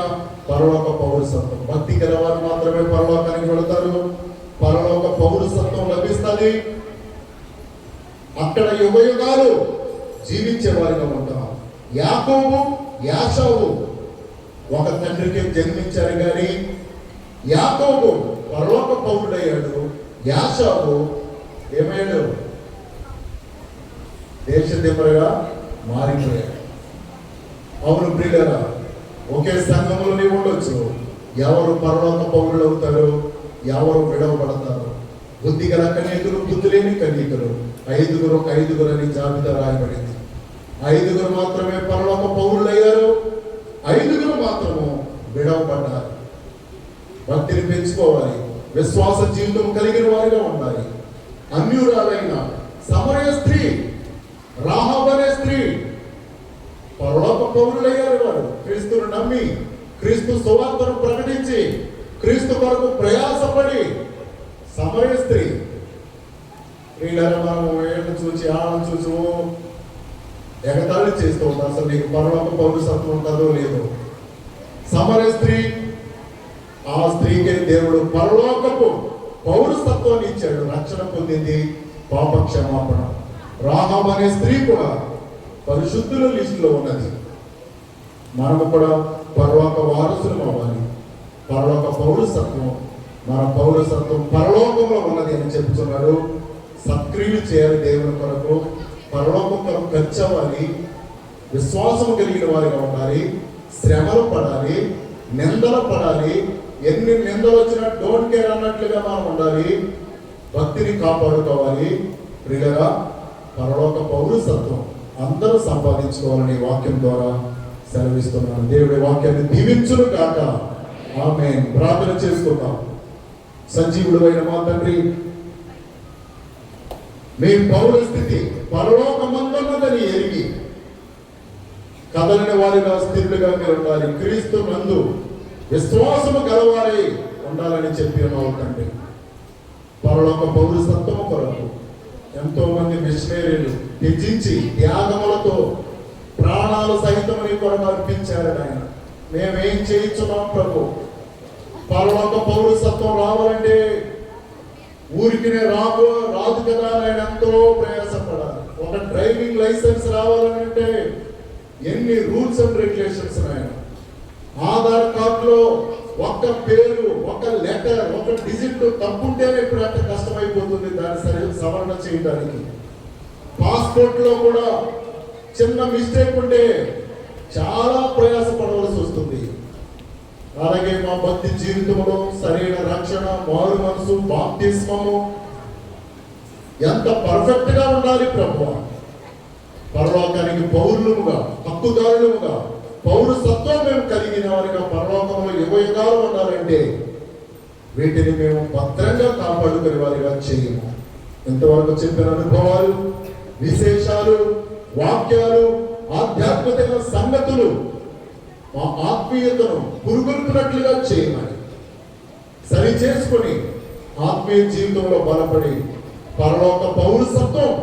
పరలోక పౌరసత్వం. భక్తి గల వారు మాత్రమే పరలోకానికి వెళతారు. పరలోక పౌరసత్వం లభిస్తుంది. అక్కడ యుగయుగాలు జీవించే వారిగా ఉంటాం. యాకోబు యాషావు ఒక తండ్రికి జన్మించారు కానీ యాకోబు పరలోక పౌరుడయ్యాడు. యాషావు ఏమయ్యాడు? దేశదిమ్మరగా మారిపోయాడు. అవును ప్రియులరా, ఒకే సంఘంలో నీవు ఉండొచ్చు. ఎవరు పరలోక పౌరులు అవుతారు, ఎవరు విడవబడతారు? బుద్ధి గల కన్యకులు, బుద్ధి లేని కన్యకులు, ఐదుగురు అని జాబితా రాయబడింది. 5 మాత్రమే పరలోక పౌరులు అయ్యారు, 5 మాత్రము విడవబడ్డారు. భక్తిని పెంచుకోవాలి, విశ్వాస జీవితం కలిగిన వారిగా ఉండాలి. అన్యురాలైన సమరయ స్త్రీ, రాహాబు అనే స్త్రీ పరలోక పౌరులయ్యారు. వారు క్రీస్తును నమ్మి, క్రీస్తు సువార్తను ప్రకటించి, క్రీస్తు కొరకు ప్రయాసపడి సమరయ స్త్రీ. వీళ్ళని మనం ఏళ్ళని చూసి ఆళ్ళని చూసి ఎగతాళి చేస్తూ ఉంటాం. అసలు నీకు పరలోక పౌరసత్వం ఉంటుందో లేదో. సమరయ స్త్రీ, ఆ స్త్రీకి దేవుడు పరలోకపు పౌరసత్వాన్ని ఇచ్చాడు. రక్షణ పొందింది, పాప క్షమాపణ. రాహాబు అనే స్త్రీ కూడా పరిశుద్ధుల లిస్టులో ఉన్నది. మనము కూడా పరలోక వారసులు అవ్వాలి. పరలోక పౌరసత్వం, మన పౌరసత్వం పరలోకంలో ఉన్నది అని చెప్తున్నాడు. సత్క్రియలు చేయాలి దేవుని కొరకు, పరలోకం కొరకు ఖర్చు అవ్వాలి, విశ్వాసం కలిగిన వారిగా ఉండాలి, శ్రమలు పడాలి, నిందలు పడాలి. ఎన్ని నిందలు వచ్చినా డోంట్ కేర్ అన్నట్లుగా మనం ఉండాలి. భక్తిని కాపాడుకోవాలి. ప్రియులరా, పరలోక పౌరసత్వం అందరూ సంపాదించుకోవాలని వాక్యం ద్వారా సెలవిస్తున్నాను. దేవుడి వాక్యాన్ని దీవించును కాక. ఆమేన్. ప్రార్థన చేసుకుందాం. సజీవుడు అయిన మా తండ్రి, మీ పౌర స్థితి పరలోకమందున్నదని ఎరిగి కదలని వారిగా స్థిరులుగా మీరు ఉండాలి. క్రీస్తు నందు విశ్వాసము గలవారై ఉండాలని చెప్పి ఉన్నావు తండ్రి. పరలోక పౌరసత్వము కొరకు ఎంతో మంది మిషనరీలు త్యజించి త్యాగములతో ప్రాణాలు సహితం నీ కొరకు అర్పించారు. ఆయన మేమేం చేయించున్నాం ప్రభు? పరలోక పౌరసత్వం రావాలంటే ఊరికినే రాదు కదా. ఆయన ఎంతో ప్రయాసపడాలి. ఒక డ్రైవింగ్ లైసెన్స్ రావాలంటే ఎన్ని రూల్స్ అండ్ రెగ్యులేషన్స్ ఆయన. ఆధార్ కార్డులో ఒక్క పేరు, ఒక లెటర్, ఒక డిజిట్ తప్పుంటేనే ఇప్పుడు అంటే కష్టమైపోతుంది దాన్ని సవరణ చేయడానికి. పాస్పోర్ట్ లో కూడా చిన్న మిస్టేక్ ఉంటే చాలా ప్రయాసపడవలసి వస్తుంది. అలాగే మా భక్తి జీవితంలో సరైన రక్షణ, మారు మనసు, బాప్తిస్మము ఎంత పర్ఫెక్ట్ గా ఉండాలి ప్రభువా. పరలోకానికి పౌరులుగా, హక్కుదారులుగా, పౌరసత్వం మేము కలిగిన వారిగా పరలోకంలో యుగయుగాలు ఉండాలంటే వీటిని మేము భద్రంగా కాపాడుకునే వారిగా చేయము. ఇంతవరకు చెప్పిన అనుభవాలు, విశేషాలు, వాక్యాలు, ఆధ్యాత్మిక సంగతులు మా ఆత్మీయతను పురుగొల్పినట్లుగా చేయమని సరి చేసుకొని ఆత్మీయ జీవితంలో బలపడి పరలోక పౌరసత్వం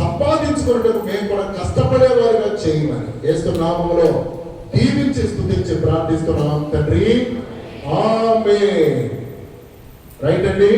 సంపాదించుకున్నట్టు మేము కూడా కష్టపడే వారిగా చేయమని యేసు నామములో దీవించి స్తుతించి ప్రార్థిస్తున్నాం తండ్రి. ఆమేన్. రైట్ అండి.